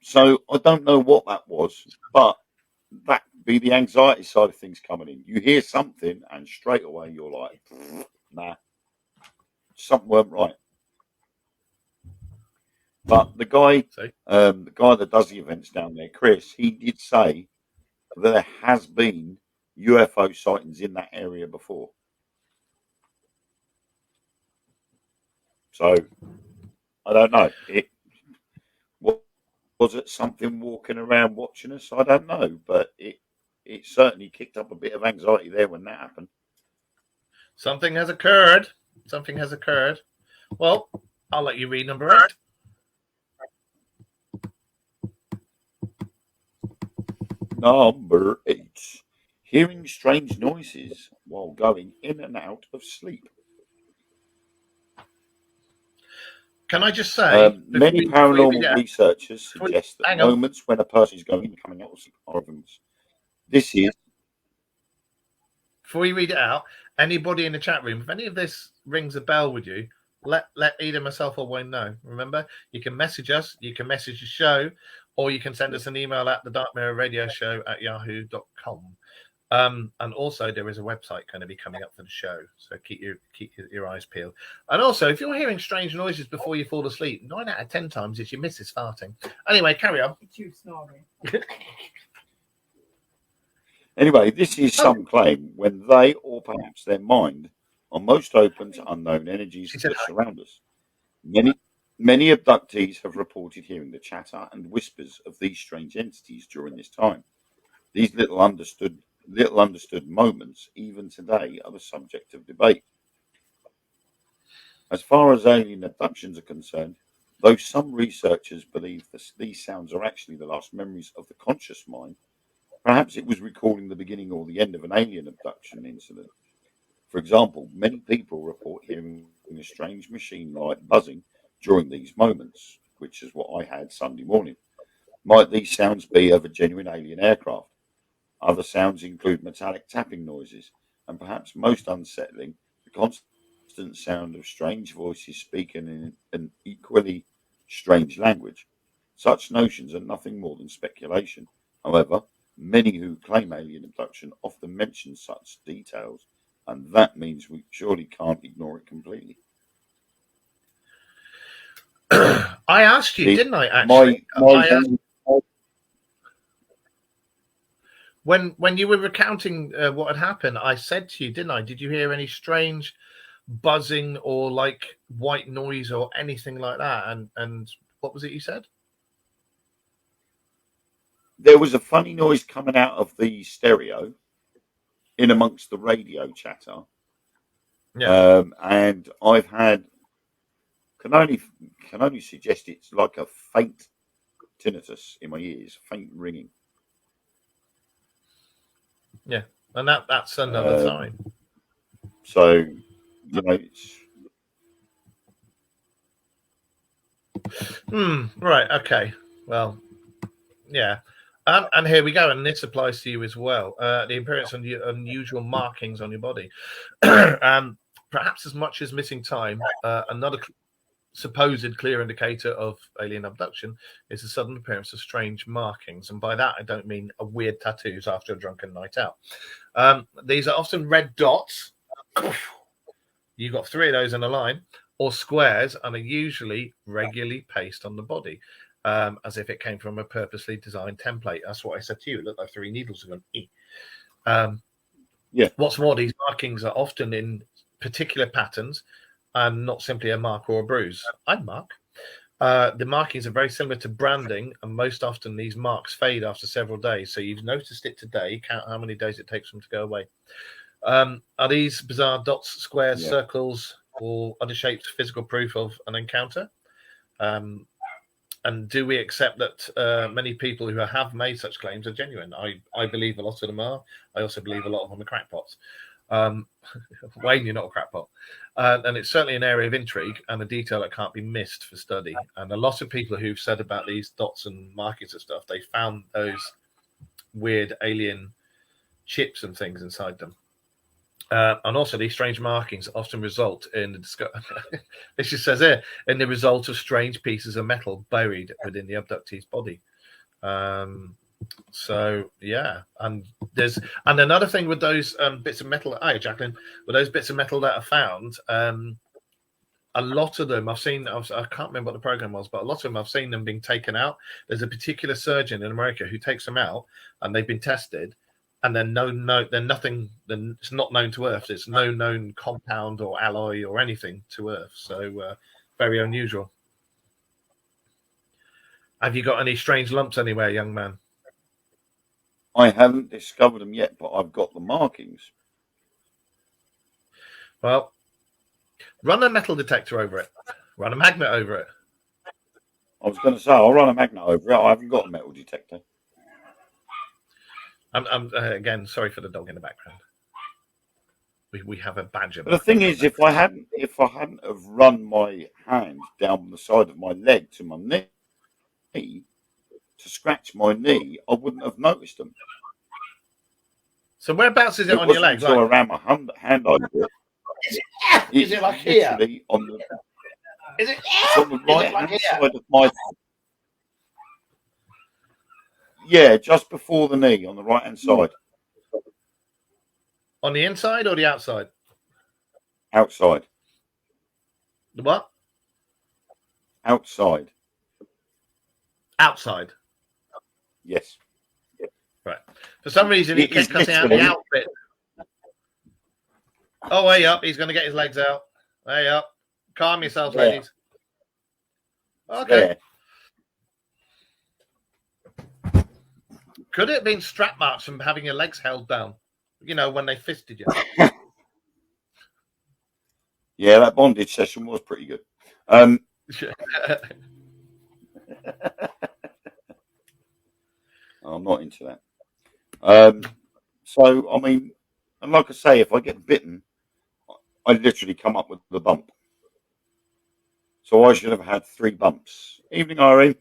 So I don't know what that was, but that be the anxiety side of things coming in. You hear something and straight away you're like, nah, something weren't right. But the guy that does the events down there, Chris, he did say that there has been UFO sightings in that area before. So I don't know. Was it something walking around watching us? I don't know, but it certainly kicked up a bit of anxiety there when that happened. Something has occurred. Well, I'll let you read number 8. Number 8. Hearing strange noises while going in and out of sleep. Can I just say, many paranormal researchers suggest that moments when a person is going and coming out of sleep are events. This is. Before you read it out, anybody in the chat room, if any of this rings a bell with you, let either myself or Wayne know. Remember, you can message us, you can message the show, or you can send us an email at thedarkmirrorradioshow@yahoo.com. And also there is a website going to be coming up for the show, so keep your eyes peeled. And also, if you're hearing strange noises before you fall asleep, 9 out of 10 times it's your missus farting. Anyway, carry on. It's you snoring. Anyway, this is some claim when they or perhaps their mind are most open to unknown energies that surround us. Many abductees have reported hearing the chatter and whispers of these strange entities during this time. These little understood moments, even today, are the subject of debate. As far as alien abductions are concerned, Though some researchers believe these sounds are actually the last memories of the conscious mind, perhaps it was recalling the beginning or the end of an alien abduction incident. For example, many people report hearing a strange machine-like buzzing during these moments, which is what I had Sunday morning. Might these sounds be of a genuine alien aircraft? Other sounds include metallic tapping noises, and perhaps most unsettling, the constant sound of strange voices speaking in an equally strange language. Such notions are nothing more than speculation. However, many who claim alien abduction often mention such details, and that means we surely can't ignore it completely. I asked you, See, didn't I? Actually, I asked, my when you were recounting what had happened, I said to you, didn't I? Did you hear any strange buzzing or like white noise or anything like that? And what was it you said? there was a funny noise coming out of the stereo in amongst the radio chatter. Yeah. And I've had can only suggest it's like a faint tinnitus in my ears, faint ringing. Yeah, and that's another sign. So, you know, it's Right. Okay. Well, yeah. And here we go, and this applies to you as well. The appearance of unusual markings on your body, perhaps as much as missing time. Another supposed clear indicator of alien abduction is the sudden appearance of strange markings, and by that I don't mean a weird tattoos after a drunken night out. These are often red dots. You've got 3 of those in a line, or squares, and are usually regularly pasted on the body. As if it came from a purposely designed template. That's what I said to you. It looked like 3 needles are going. Yeah. What's more, these markings are often in particular patterns and not simply a mark or a bruise. I'm Mark. The markings are very similar to branding, and most often these marks fade after several days. So you've noticed it today. Count how many days it takes them to go away. Are these bizarre dots, squares, circles, or other shapes physical proof of an encounter? And do we accept that many people who have made such claims are genuine? I believe a lot of them are. I also believe a lot of them are crackpots. Wayne, you're not a crackpot. And it's certainly an area of intrigue and a detail that can't be missed for study. And a lot of people who've said about these dots and markings and stuff, they found those weird alien chips and things inside them. And also, these strange markings often result in the this just says here, in the result of strange pieces of metal buried within the abductee's body. So yeah, and another thing with those bits of metal. Hi, Jacqueline. With those bits of metal that are found, a lot of them I can't remember what the program was, but a lot of them I've seen them being taken out. There's a particular surgeon in America who takes them out, and they've been tested. And then they're nothing. Then it's not known to Earth. It's no known compound or alloy or anything to Earth. So very unusual. Have you got any strange lumps anywhere, young man? I haven't discovered them yet, but I've got the markings. Well, run a metal detector over it. Run a magnet over it. I was going to say I'll run a magnet over it. I haven't got a metal detector. I'm again sorry for the dog in the background. We have a badger. But the thing is, if I hadn't have run my hand down the side of my leg to my knee to scratch my knee, I wouldn't have noticed them. So whereabouts is it on your leg? So I ran my hand over it. Is it like here? On the, is it? It's on the right like hand side of my. Yeah, just before the knee on the right hand side. On the inside or the outside? Outside. The what? Outside. Outside. Yes. Right. For some reason, he kept cutting out the out bit. Oh, way up. He's going to get his legs out. Way up. Calm yourselves, ladies. Okay. There. Could it have been strap marks from having your legs held down? You know, when they fisted you. Yeah, that bondage session was pretty good. I'm not into that. So, I mean, and like I say, if I get bitten, I literally come up with the bump. So I should have had 3 bumps. Evening, Irene.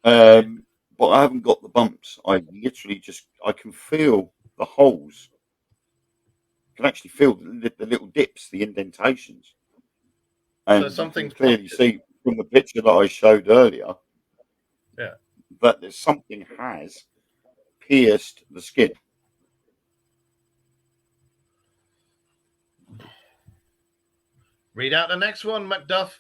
But I haven't got the bumps. I literally I can feel the holes. I can actually feel the little dips, the indentations. And So something you can clearly see from the picture that I showed earlier, yeah, that there's something has pierced the skin. Read out the next one, Macduff.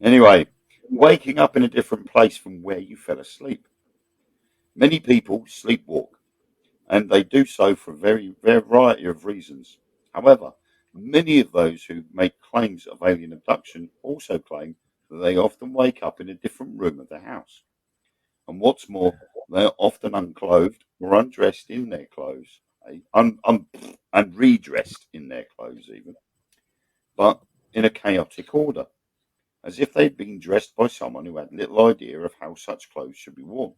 Anyway, waking up in a different place from where you fell asleep. Many people sleepwalk, and they do so for a very variety of reasons. However, many of those who make claims of alien abduction also claim that they often wake up in a different room of the house. And what's more, they are often unclothed or undressed in their clothes, and redressed in their clothes even, but in a chaotic order, as if they'd been dressed by someone who had little idea of how such clothes should be worn.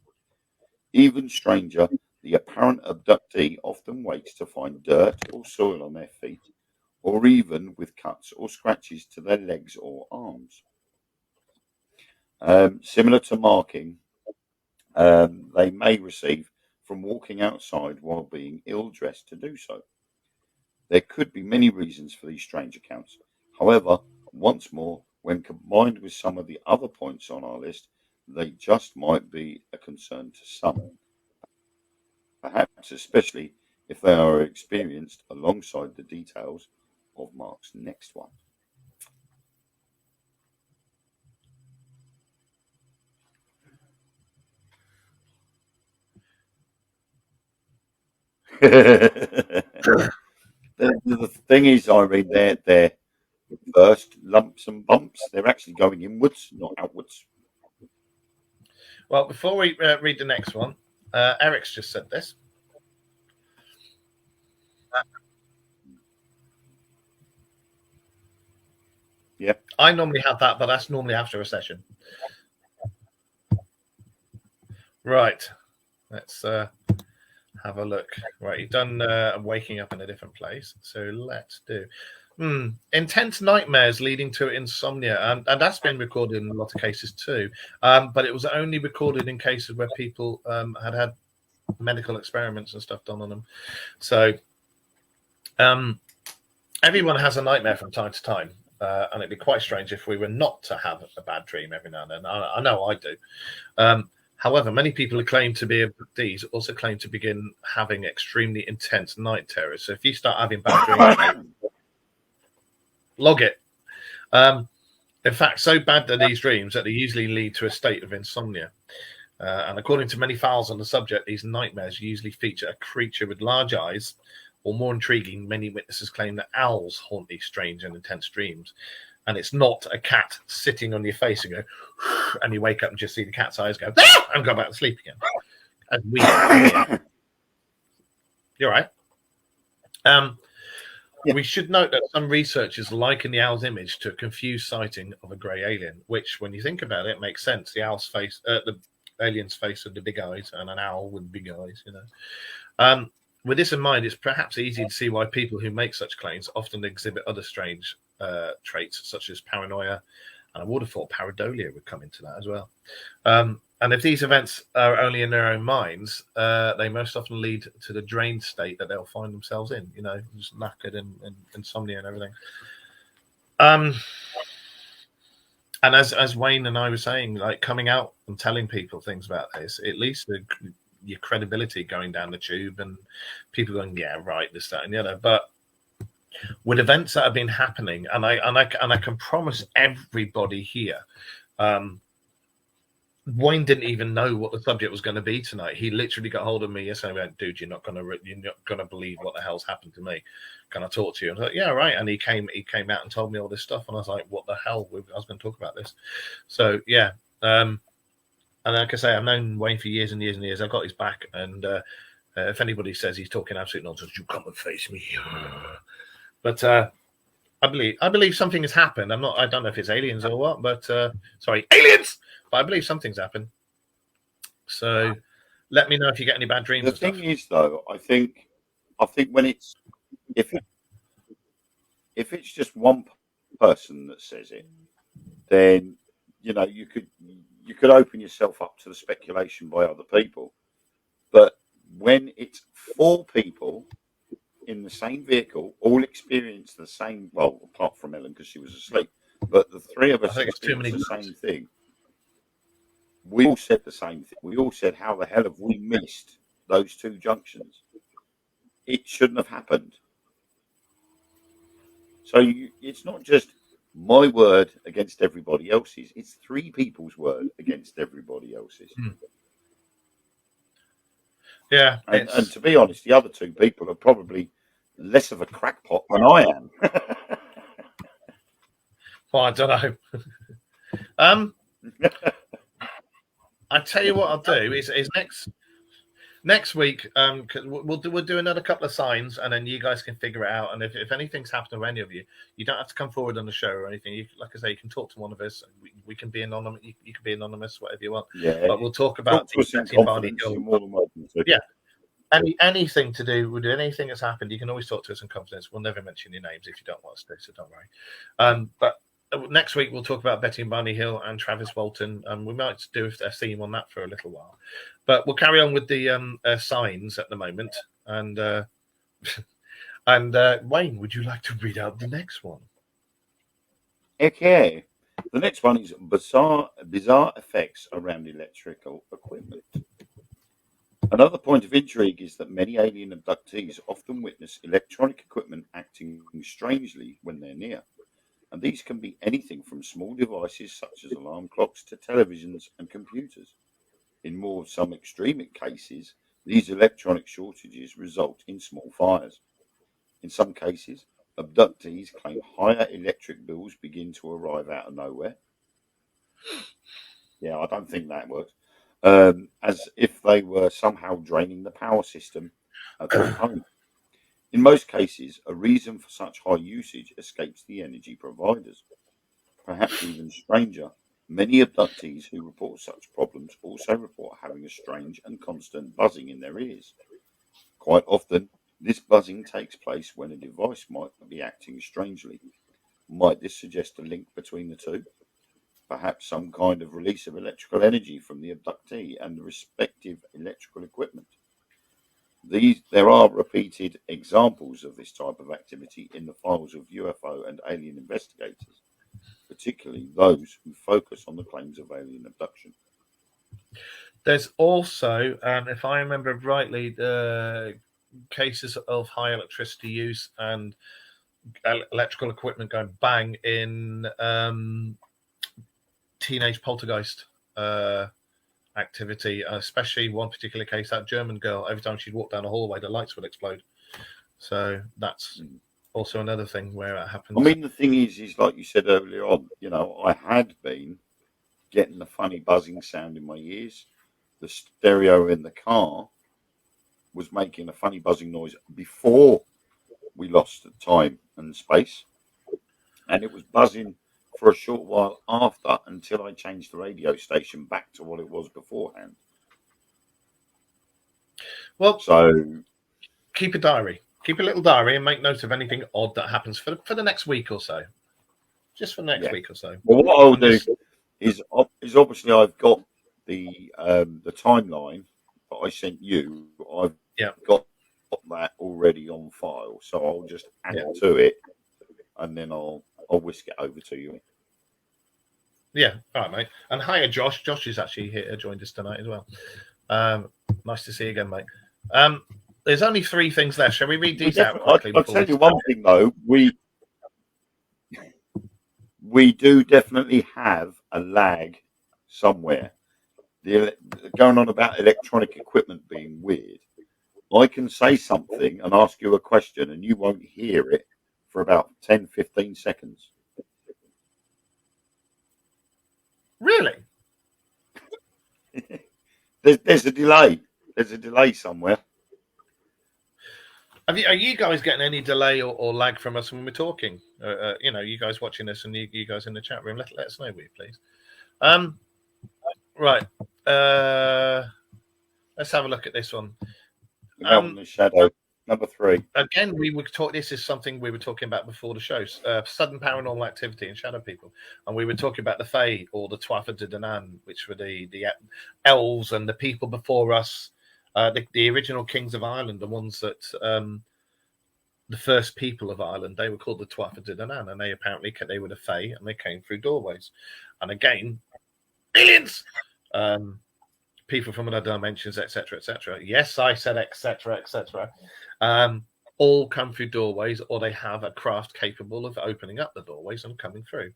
Even stranger, the apparent abductee often wakes to find dirt or soil on their feet, or even with cuts or scratches to their legs or arms. Similar to marking, they may receive from walking outside while being ill-dressed to do so. There could be many reasons for these strange accounts. However, once more, when combined with some of the other points on our list, they just might be a concern to some, perhaps especially if they are experienced alongside the details of Mark's next one. The thing is, Irene, they're first lumps and bumps. They're actually going inwards, not outwards. Well, before we read the next one, Eric's just said this. Yeah. I normally have that, but that's normally after a session. Right. Let's have a look. Right, you've done waking up in a different place. So let's do intense nightmares leading to insomnia. And that's been recorded in a lot of cases too. But it was only recorded in cases where people had medical experiments and stuff done on them. So everyone has a nightmare from time to time. And it'd be quite strange if we were not to have a bad dream every now and then. I know I do. However, many people who claim to be abductees also claim to begin having extremely intense night terrors. So if you start having bad dreams, log it. In fact, so bad are these dreams that they usually lead to a state of insomnia. And according to many files on the subject, these nightmares usually feature a creature with large eyes, or more intriguing, many witnesses claim that owls haunt these strange and intense dreams. And it's not a cat sitting on your face and go, and you wake up and just see the cat's eyes go, and go back to sleep again. As we You're right. We should note that some researchers liken the owl's image to a confused sighting of a grey alien, which, when you think about it, makes sense. The owl's face, the alien's face with the big eyes, and an owl with big eyes, you know. With this in mind, it's perhaps easy to see why people who make such claims often exhibit other strange traits, such as paranoia, and I would have thought pareidolia would come into that as well. And if these events are only in their own minds, they most often lead to the drained state that they'll find themselves in, you know, just knackered and insomnia and everything. And as Wayne and I were saying, like, coming out and telling people things about this, at least your credibility going down the tube and people going, yeah, right, this, that, and the other. But with events that have been happening, and I can promise everybody here, Wayne didn't even know what the subject was going to be tonight. He literally got hold of me yesterday and went, dude, you're not gonna believe what the hell's happened to me. Can I talk to you? And I was like, yeah, right. And he came out and told me all this stuff, and I was like, what the hell? I was going to talk about this. So yeah. And like I say, I've known Wayne for years and years and years. I've got his back. And if anybody says he's talking absolute nonsense, you come and face me. But I believe something has happened. I don't know if it's aliens or what, but sorry, aliens. But I believe something's happened. So let me know if you get any bad dreams. The and stuff. thing is, though, I think when it's if it's just one person that says it, then you know you could open yourself up to the speculation by other people. But when it's 4 people in the same vehicle, all experience the same. Well, apart from Ellen because she was asleep, but the 3 of us I think it's too experienced many. the same thing. We all said the same thing. We all said, "How the hell have we missed those 2 junctions? It shouldn't have happened." So it's not just my word against everybody else's; it's 3 people's word against everybody else's. Yeah, and to be honest, the other 2 people are probably less of a crackpot than I am. Well, I don't know. I tell you what I'll do is next week. We'll do another couple of signs, and then you guys can figure it out. And if anything's happened to any of you, you don't have to come forward on the show or anything. Like I say, you can talk to one of us. We can be anonymous. You can be anonymous, whatever you want. Yeah, but we'll talk about talk to us in confidence. You're more than welcome to. Yeah. Anything to do with anything that's happened, you can always talk to us in confidence. We'll never mention your names if you don't want us to, so don't worry. But next week we'll talk about Betty and Barney Hill and Travis Walton, and we might do a theme on that for a little while. But we'll carry on with the signs at the moment. And Wayne, would you like to read out the next one? Okay. The next one is bizarre effects around electrical equipment. Another point of intrigue is that many alien abductees often witness electronic equipment acting strangely when they're near. And these can be anything from small devices such as alarm clocks to televisions and computers. In more some extreme cases, these electronic shortages result in small fires. In some cases, abductees claim higher electric bills begin to arrive out of nowhere. Yeah, I don't think that works. As if they were somehow draining the power system at their home. In most cases, a reason for such high usage escapes the energy providers. Perhaps even stranger, many abductees who report such problems also report having a strange and constant buzzing in their ears. Quite often, this buzzing takes place when a device might be acting strangely. Might this suggest a link between the 2? Perhaps some kind of release of electrical energy from the abductee and the respective electrical equipment. There are repeated examples of this type of activity in the files of UFO and alien investigators, particularly those who focus on the claims of alien abduction. There's also, if I remember rightly, cases of high electricity use and electrical equipment going bang in teenage poltergeist activity, especially one particular case, that German girl, every time she'd walk down a hallway, the lights would explode. So that's also another thing where it happens. I mean, the thing is like you said earlier on, I had been getting the funny buzzing sound in my ears. The stereo in the car was making a funny buzzing noise before we lost time and space. And it was buzzing for a short while after until I changed the radio station back to what it was beforehand. Well, so keep a diary. Keep a little diary and make note of anything odd that happens for the next week or so. Just for the next week or so. Well, what I'll do is obviously I've got the timeline that I sent you. I've got that already on file, so I'll just add it to it, and then I'll whisk it over to you. Yeah, all right, mate. And hiya, Josh. Josh is actually here, joined us tonight as well. Nice to see you again, mate. There's only 3 things left. Shall we read these out quickly? I'll tell you one thing though. We do definitely have a lag somewhere. Going on about electronic equipment being weird. I can say something and ask you a question, and you won't hear it for about 10-15 seconds. Really? There's a delay. There's a delay somewhere. Are you guys getting any delay or lag from us when we're talking? You guys watching this and you guys in the chat room, let us know, will you, please? Right. Let's have a look at this one. The Shadow, number 3. Again, this is something we were talking about before the show. Sudden paranormal activity and shadow people. And we were talking about the Fae, or the Tuatha De Danann, which were the elves and the people before us. The original kings of Ireland, the ones that the first people of Ireland, they were called the Tuatha De Danann, and they were the Fae, and they came through doorways. And again, aliens, people from other dimensions, etc., etc. Yes, I said etc., etc. All come through doorways, or they have a craft capable of opening up the doorways and coming through,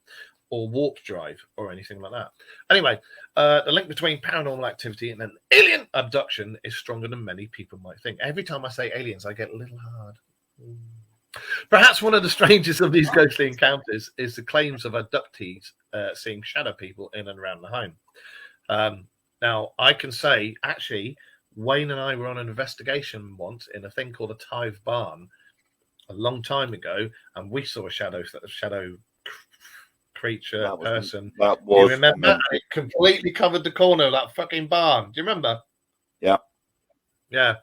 or warp drive, or anything like that. Anyway, the link between paranormal activity and an alien abduction is stronger than many people might think. Every time I say aliens, I get a little hard. Perhaps one of the strangest of these ghostly encounters is the claims of abductees seeing shadow people in and around the home. Now, I can say, actually, Wayne and I were on an investigation once in a thing called a Tithe Barn a long time ago, and we saw a shadow creature person. That was. You remember? It completely covered the corner of that fucking barn. Do you remember? Yeah. Yeah.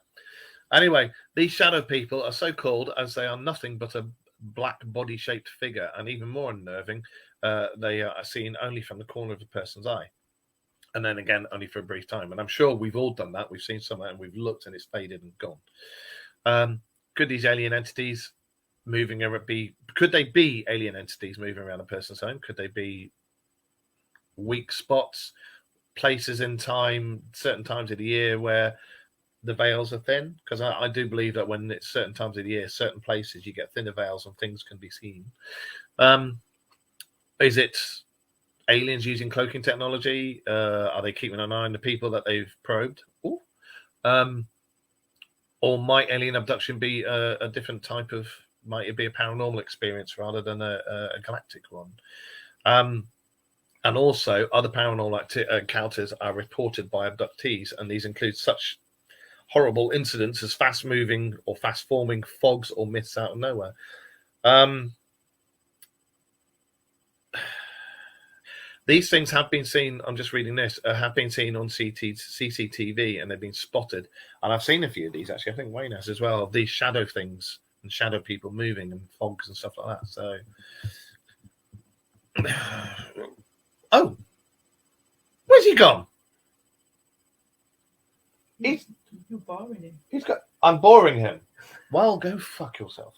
Anyway, these shadow people are so called as they are nothing but a black body-shaped figure, and even more unnerving, they are seen only from the corner of the person's eye. And then again, only for a brief time. And I'm sure we've all done that. We've seen somewhere and we've looked and it's faded and gone. Could these alien entities could they be alien entities moving around a person's home? Could they be weak spots, places in time, certain times of the year where the veils are thin? Because I do believe that when it's certain times of the year, certain places, you get thinner veils and things can be seen. Is it aliens using cloaking technology? Are they keeping an eye on the people that they've probed? Or might alien abduction be a different type of? Might it be a paranormal experience rather than a galactic one? And also, other paranormal encounters are reported by abductees, and these include such horrible incidents as fast-moving or fast-forming fogs or mists out of nowhere. These things have been seen, I'm just reading this, have been seen on CCTV, and they've been spotted. And I've seen a few of these, actually. I think Wayne has as well, of these shadow things and shadow people moving and fogs and stuff like that. So, oh, where's he gone? You're boring him. I'm boring him. Well, go fuck yourself.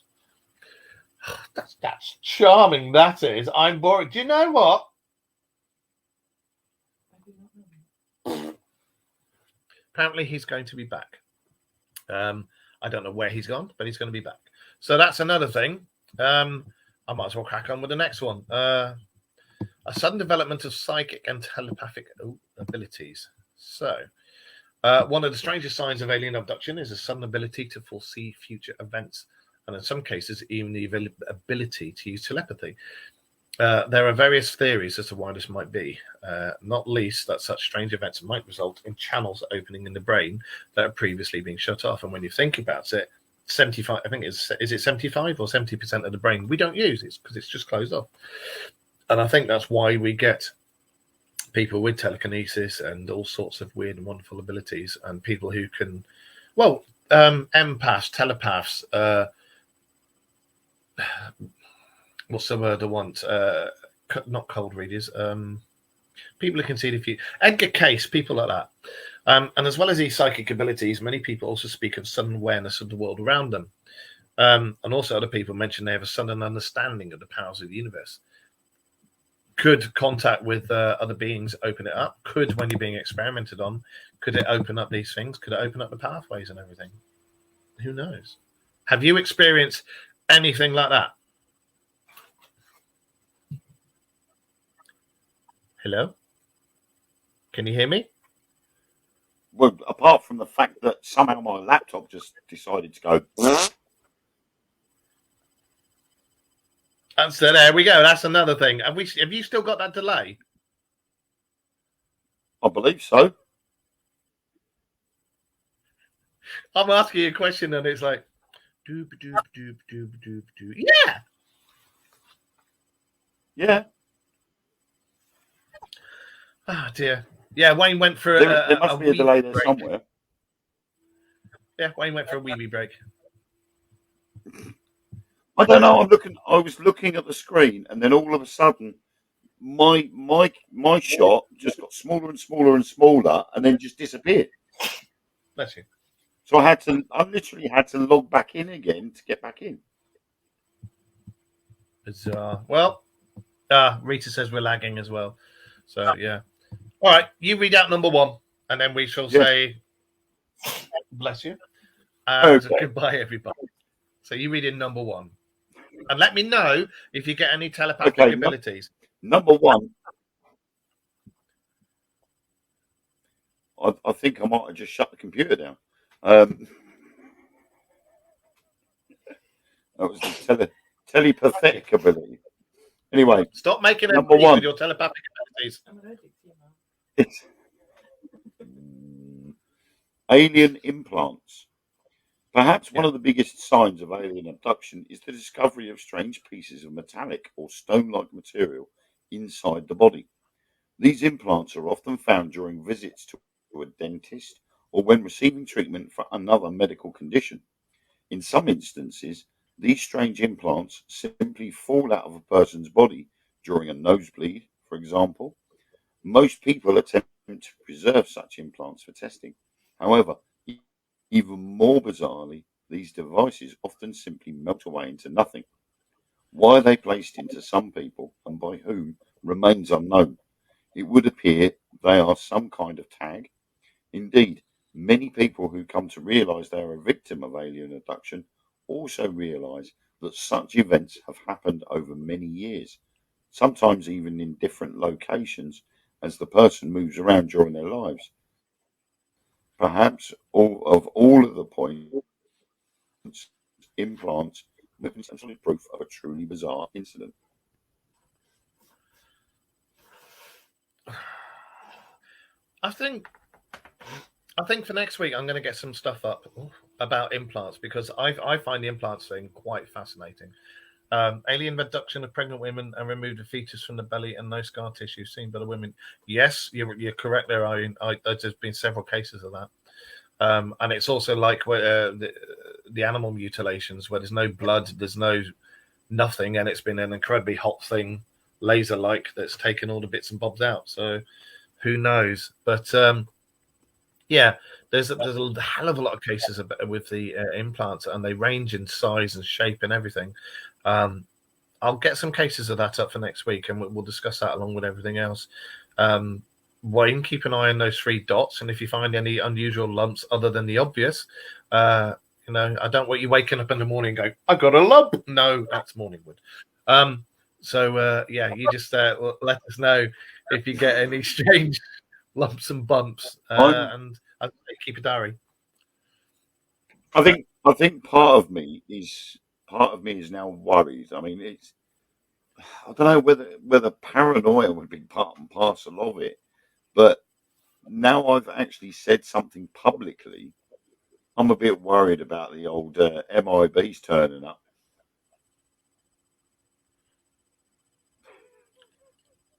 That's charming, that is. I'm boring. Do you know what? Apparently he's going to be back. I don't know where he's gone, but he's going to be back. So that's another thing. I might as well crack on with the next one. A sudden development of psychic and telepathic abilities. So, one of the strangest signs of alien abduction is a sudden ability to foresee future events, and in some cases, even the ability to use telepathy. There are various theories as to why this might be, not least that such strange events might result in channels opening in the brain that have previously been shut off. And when you think about it, 75, I think is it 75 or 70% of the brain we don't use it because it's just closed off. And I think that's why we get people with telekinesis and all sorts of weird and wonderful abilities, and people who can, empaths, telepaths, what's the word I want? Not cold readers. People who can see the future. Edgar Cayce, people like that. And as well as these psychic abilities, many people also speak of sudden awareness of the world around them. And also other people mention they have a sudden understanding of the powers of the universe. Could contact with other beings open it up? Could, when you're being experimented on, could it open up these things? Could it open up the pathways and everything? Who knows? Have you experienced anything like that? Hello? Can you hear me? Well, apart from the fact that somehow my laptop just decided to go. So there we go. That's another thing. Have you still got that delay? I believe so. I'm asking you a question and it's like, Doop, doop, doop, doop, doop, doop. Yeah. Yeah. Oh dear. Yeah, Wayne went for There must be a wee delay there break. somewhere. Yeah, Wayne went for a wee break. I don't know. I was looking at the screen, and then all of a sudden, my shot just got smaller and smaller and smaller, and then just disappeared. Bless you. So I literally had to log back in again to get back in. Bizarre. Well, Rita says we're lagging as well. So yeah. All right, you read out number 1, and then we shall say bless you. And goodbye, everybody. So you read in number 1. And let me know if you get any telepathic abilities. Number 1. I think I might have just shut the computer down. That was the telepathic ability. Anyway, stop making it number 1 with your telepathic abilities. It's alien implants. Perhaps one of the biggest signs of alien abduction is the discovery of strange pieces of metallic or stone-like material inside the body. These implants are often found during visits to a dentist or when receiving treatment for another medical condition. In some instances, these strange implants simply fall out of a person's body during a nosebleed, for example. Most people attempt to preserve such implants for testing. However, even more bizarrely, these devices often simply melt away into nothing. Why they placed into some people and by whom remains unknown. It would appear they are some kind of tag. Indeed, many people who come to realise they are a victim of alien abduction also realise that such events have happened over many years, sometimes even in different locations as the person moves around during their lives. Perhaps all of the points, implants, essentially proof of a truly bizarre incident. I think for next week I'm going to get some stuff up about implants because I find the implants thing quite fascinating. Alien abduction of pregnant women and removed a fetus from the belly and no scar tissue seen by the women. Yes, you're correct there, Irene. There's been several cases of that. And it's also like where, the animal mutilations where there's no blood, there's nothing, and it's been an incredibly hot thing, laser-like, that's taken all the bits and bobs out. So who knows? But yeah, there's a hell of a lot of cases with the implants, and they range in size and shape and everything. I'll get some cases of that up for next week, and we'll discuss that along with everything else. Wayne, keep an eye on those 3 dots, and if you find any unusual lumps other than the obvious, I don't want you waking up in the morning and going, "I got a lump." No, that's morning wood. You just let us know if you get any strange lumps and bumps, and I'd say keep a diary. I think part of me is now worried. I mean, I don't know whether paranoia would be part and parcel of it, but now I've actually said something publicly, I'm a bit worried about the old MIBs turning up.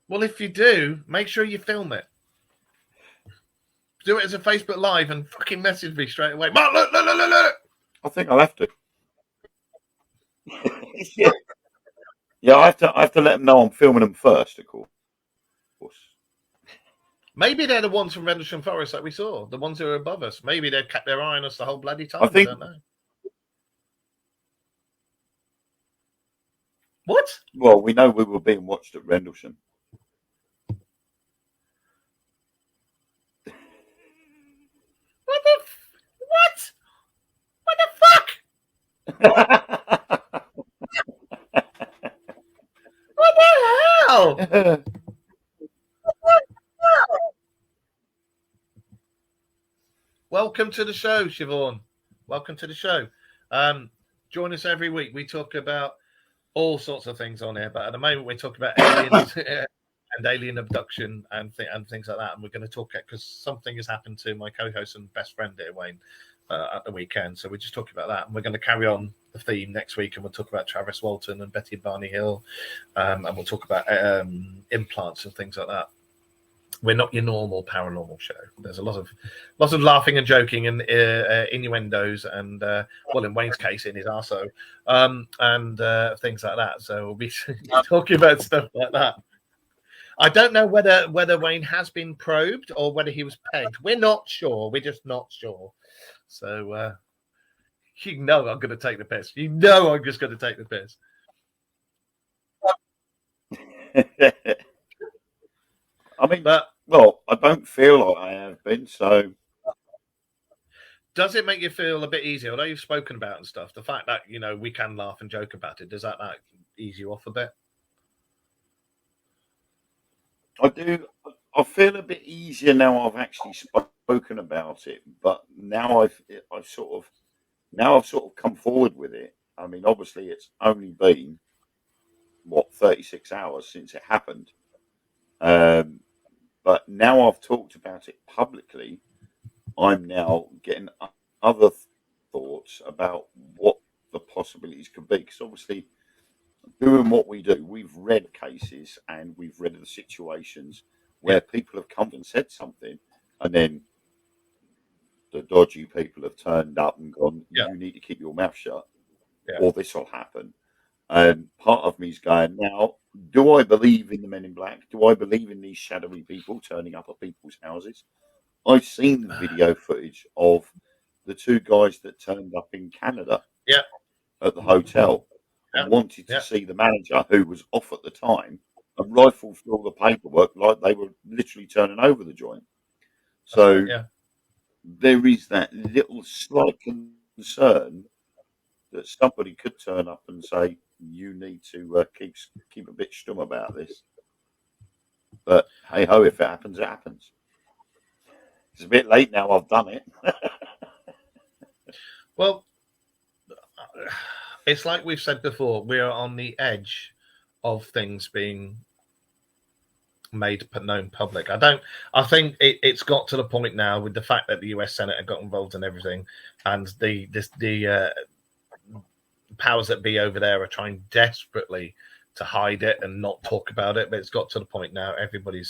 Well, if you do, make sure you film it. Do it as a Facebook Live and fucking message me straight away. Mark, look. I think I'll have to. Yeah, I have to let them know I'm filming them first, of course. Maybe they're the ones from Rendlesham Forest that we saw, the ones who are above us. Maybe they've kept their eye on us the whole bloody time. I think. I don't know. What? Well, we know we were being watched at Rendlesham. What the hell? Welcome to the show, Siobhan. Welcome to the show. Join us every week. We talk about all sorts of things on here, but at the moment we're talking about aliens and alien abduction and things like that. And we're going to talk because something has happened to my co-host and best friend here, Wayne. at the weekend. So we're just talking about that. And we're going to carry on the theme next week, and we'll talk about Travis Walton and Betty and Barney Hill, and we'll talk about implants and things like that. We're not your normal paranormal show. There's a lot of laughing and joking and innuendos, and well, in Wayne's case, in his arso, and things like that. So we'll be talking about stuff like that. I don't know whether Wayne has been probed or whether he was pegged. We're not sure. We're just not sure. So you know I'm going to take the piss. You know I'm just going to take the piss. I mean, well, I don't feel like I have been, so. Does it make you feel a bit easier? Although you've spoken about and stuff, the fact that, you know, we can laugh and joke about it, does that like ease you off a bit? I do. I feel a bit easier now I've actually spoken about it, but now I've sort of come forward with it. I mean, obviously it's only been, 36 hours since it happened. But now I've talked about it publicly, I'm now getting other thoughts about what the possibilities could be. Because obviously, doing what we do, we've read cases and we've read the situations where people have come and said something, and then the dodgy people have turned up and gone, you need to keep your mouth shut, or this will happen. And part of me is going, now, do I believe in the Men in Black? Do I believe in these shadowy people turning up at people's houses? I've seen the video footage of the two guys that turned up in Canada at the hotel and wanted to see the manager, who was off at the time, and rifled through all the paperwork like they were literally turning over the joint. So there is that little slight concern that somebody could turn up and say, you need to keep a bit stum about this. But hey ho, if it happens, it happens. It's a bit late now. I've done it. Well, it's like we've said before. We're on the edge of things being made known public. I think it's got to the point now with the fact that the US Senate have got involved in everything, and the powers that be over there are trying desperately to hide it and not talk about it. But it's got to the point now. Everybody.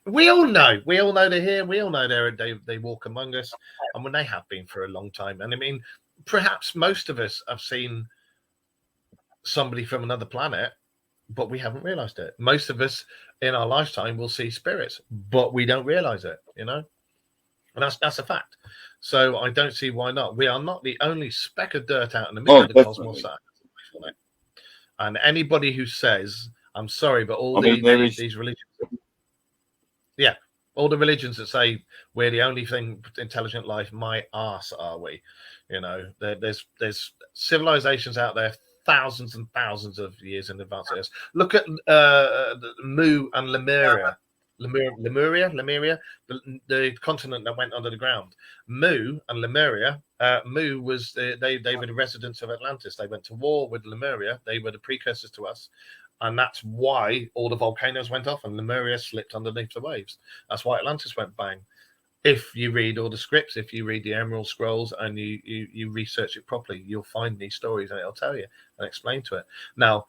We all know they're here. We all know they walk among us, and when they have been for a long time. And I mean, perhaps most of us have seen somebody from another planet, but we haven't realized it. Most of us in our lifetime will see spirits, but we don't realize it. You know, and that's a fact. So I don't see why not. We are not the only speck of dirt out in the middle of the cosmos. And anybody who says, I'm sorry, but these religions, all the religions that say we're the only thing intelligent life, my arse are we? You know, there's civilizations out there thousands and thousands of years in advance of us. Look at Mu and Lemuria. Lemuria, the continent that went under the ground. Mu and Lemuria. Mu was they were the residents of Atlantis. They went to war with Lemuria. They were the precursors to us, and that's why all the volcanoes went off and Lemuria slipped underneath the waves. That's why Atlantis went bang. If you read all the scripts, if you read the Emerald Scrolls and you research it properly, you'll find these stories and it'll tell you and explain to it. Now,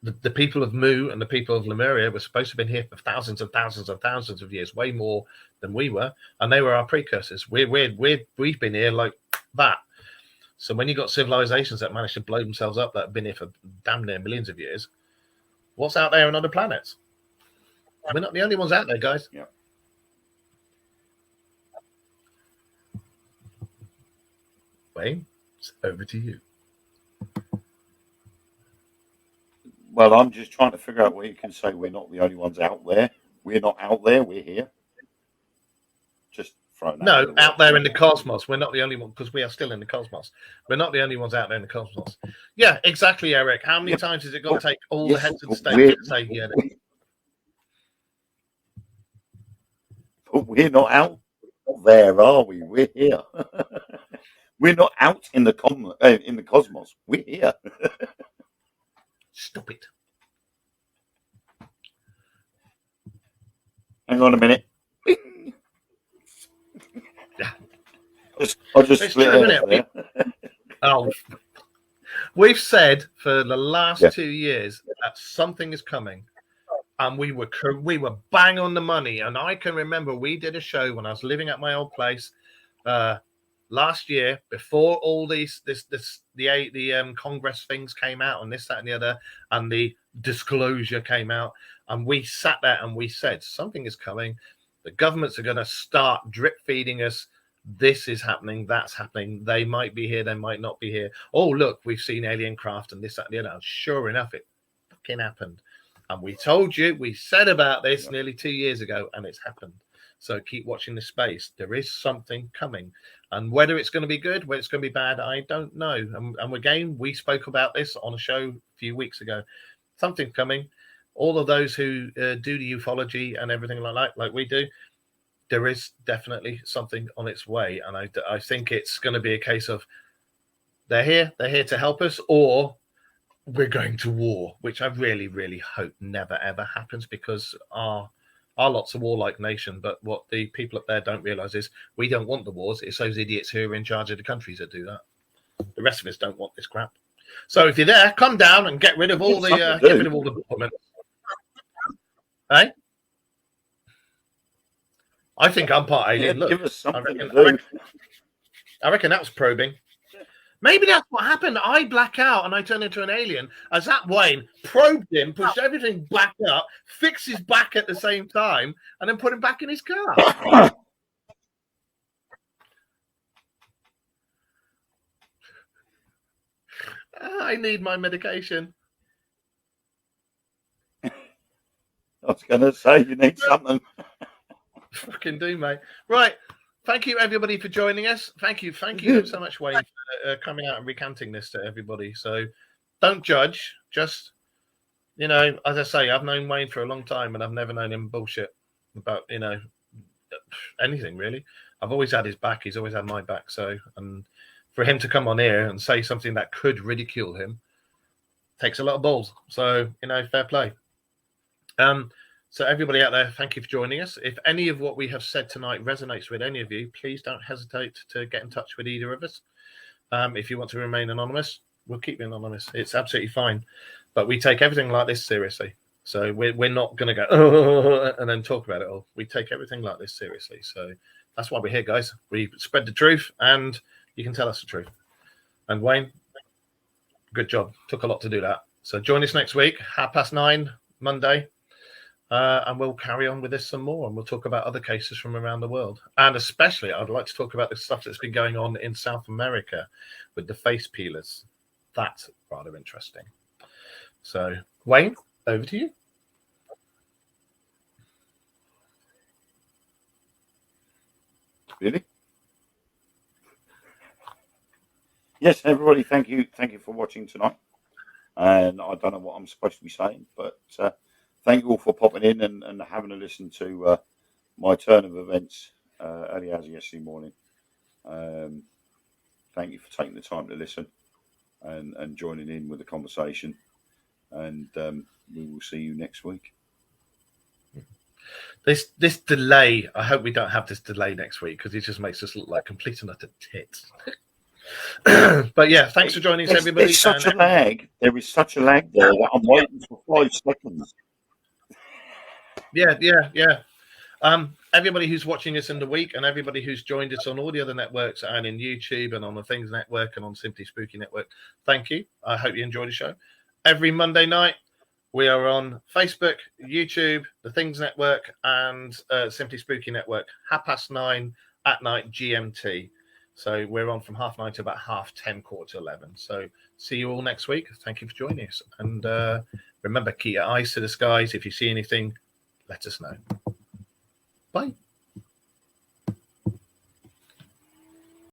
the people of Mu and the people of Lemuria were supposed to have been here for thousands and thousands and thousands of years, way more than we were, and they were our precursors. We've been here like that. So when you got civilizations that managed to blow themselves up that have been here for damn near millions of years, what's out there on other planets? We're not the only ones out there, guys. Yeah. Wayne, it's over to you. Well, I'm just trying to figure out where you can say we're not the only ones out there. We're not out there. We're here. Just throwing out there in the cosmos. We're not the only one because we are still in the cosmos. We're not the only ones out there in the cosmos. Yeah, exactly, Eric. How many times is it going to take all the heads of the state to say, yeah? But we're not out there, are we? We're here. We're not out in the cosmos. We're here. Stop it. Hang on a minute. I'll just It's split true, hairs isn't it? there. Oh, we've said for the last Yeah. 2 years that something is coming, and we were bang on the money. And I can remember we did a show when I was living at my old place last year, before all the Congress things came out, and this, that, and the other, and the disclosure came out, and we sat there and we said something is coming. The governments are going to start drip feeding us. This is happening, that's happening. They might be here, they might not be here. Oh, look, we've seen alien craft and this, that, and the other. And sure enough, it fucking happened. And we told you, we said about this nearly 2 years ago, and it's happened. So keep watching this space. There is something coming. And whether it's going to be good, whether it's going to be bad, I don't know. And again, we spoke about this on a show a few weeks ago. Something's coming. All of those who do the ufology and everything like we do, there is definitely something on its way. And I think it's going to be a case of they're here to help us, or we're going to war, which I really, really hope never, ever happens, because our lot's a warlike nation. But what the people up there don't realize is we don't want the wars. It's those idiots who are in charge of the countries that do that. The rest of us don't want this crap. So if you're there, come down and get rid of all the government. Hey, I think I'm part alien. Look, give us something to do. I reckon that was probing. Maybe that's what happened. I black out and I turn into an alien. As that Wayne probed him, pushed everything back up, fixed his back at the same time, and then put him back in his car. I need my medication. I was going to say, you need something. Fucking do, mate. Right. Thank you, everybody, for joining us. Thank you so much, Wayne, for coming out and recanting this to everybody. So don't judge. Just, as I say, I've known Wayne for a long time, and I've never known him bullshit about, anything, really. I've always had his back. He's always had my back. So, and for him to come on here and say something that could ridicule him takes a lot of balls. So, fair play. So everybody out there, thank you for joining us. If any of what we have said tonight resonates with any of you, please don't hesitate to get in touch with either of us. If you want to remain anonymous, we'll keep you anonymous. It's absolutely fine. But we take everything like this seriously. So we're not going to go and then talk about it all. We take everything like this seriously. So that's why we're here, guys. We spread the truth, and you can tell us the truth. And Wayne, good job. Took a lot to do that. So join us next week, 9:30, Monday. And we'll carry on with this some more, and we'll talk about other cases from around the world. And especially, I'd like to talk about the stuff that's been going on in South America with the face peelers. That's rather interesting. So, Wayne, over to you. Really? Yes, everybody, thank you for watching tonight. And I don't know what I'm supposed to be saying, but thank you all for popping in and having a listen to my turn of events early as yesterday morning. Thank you for taking the time to listen and joining in with the conversation. And we will see you next week. This delay, I hope we don't have this delay next week, because it just makes us look like complete and utter tits. But yeah, thanks for joining us, everybody. There's such a lag. There is such a lag there that I'm waiting for 5 seconds. Yeah. Everybody who's watching us in the week, and everybody who's joined us on all the other networks and in YouTube and on the Things Network and on Simply Spooky Network, thank you. I hope you enjoyed the show. Every Monday night, we are on Facebook, YouTube, the Things Network, and Simply Spooky Network, 9:30 at night GMT. So we're on from 9:30 to about 10:30, 11:15. So see you all next week. Thank you for joining us. And remember, keep your eyes to the skies. If you see anything, let us know. Bye.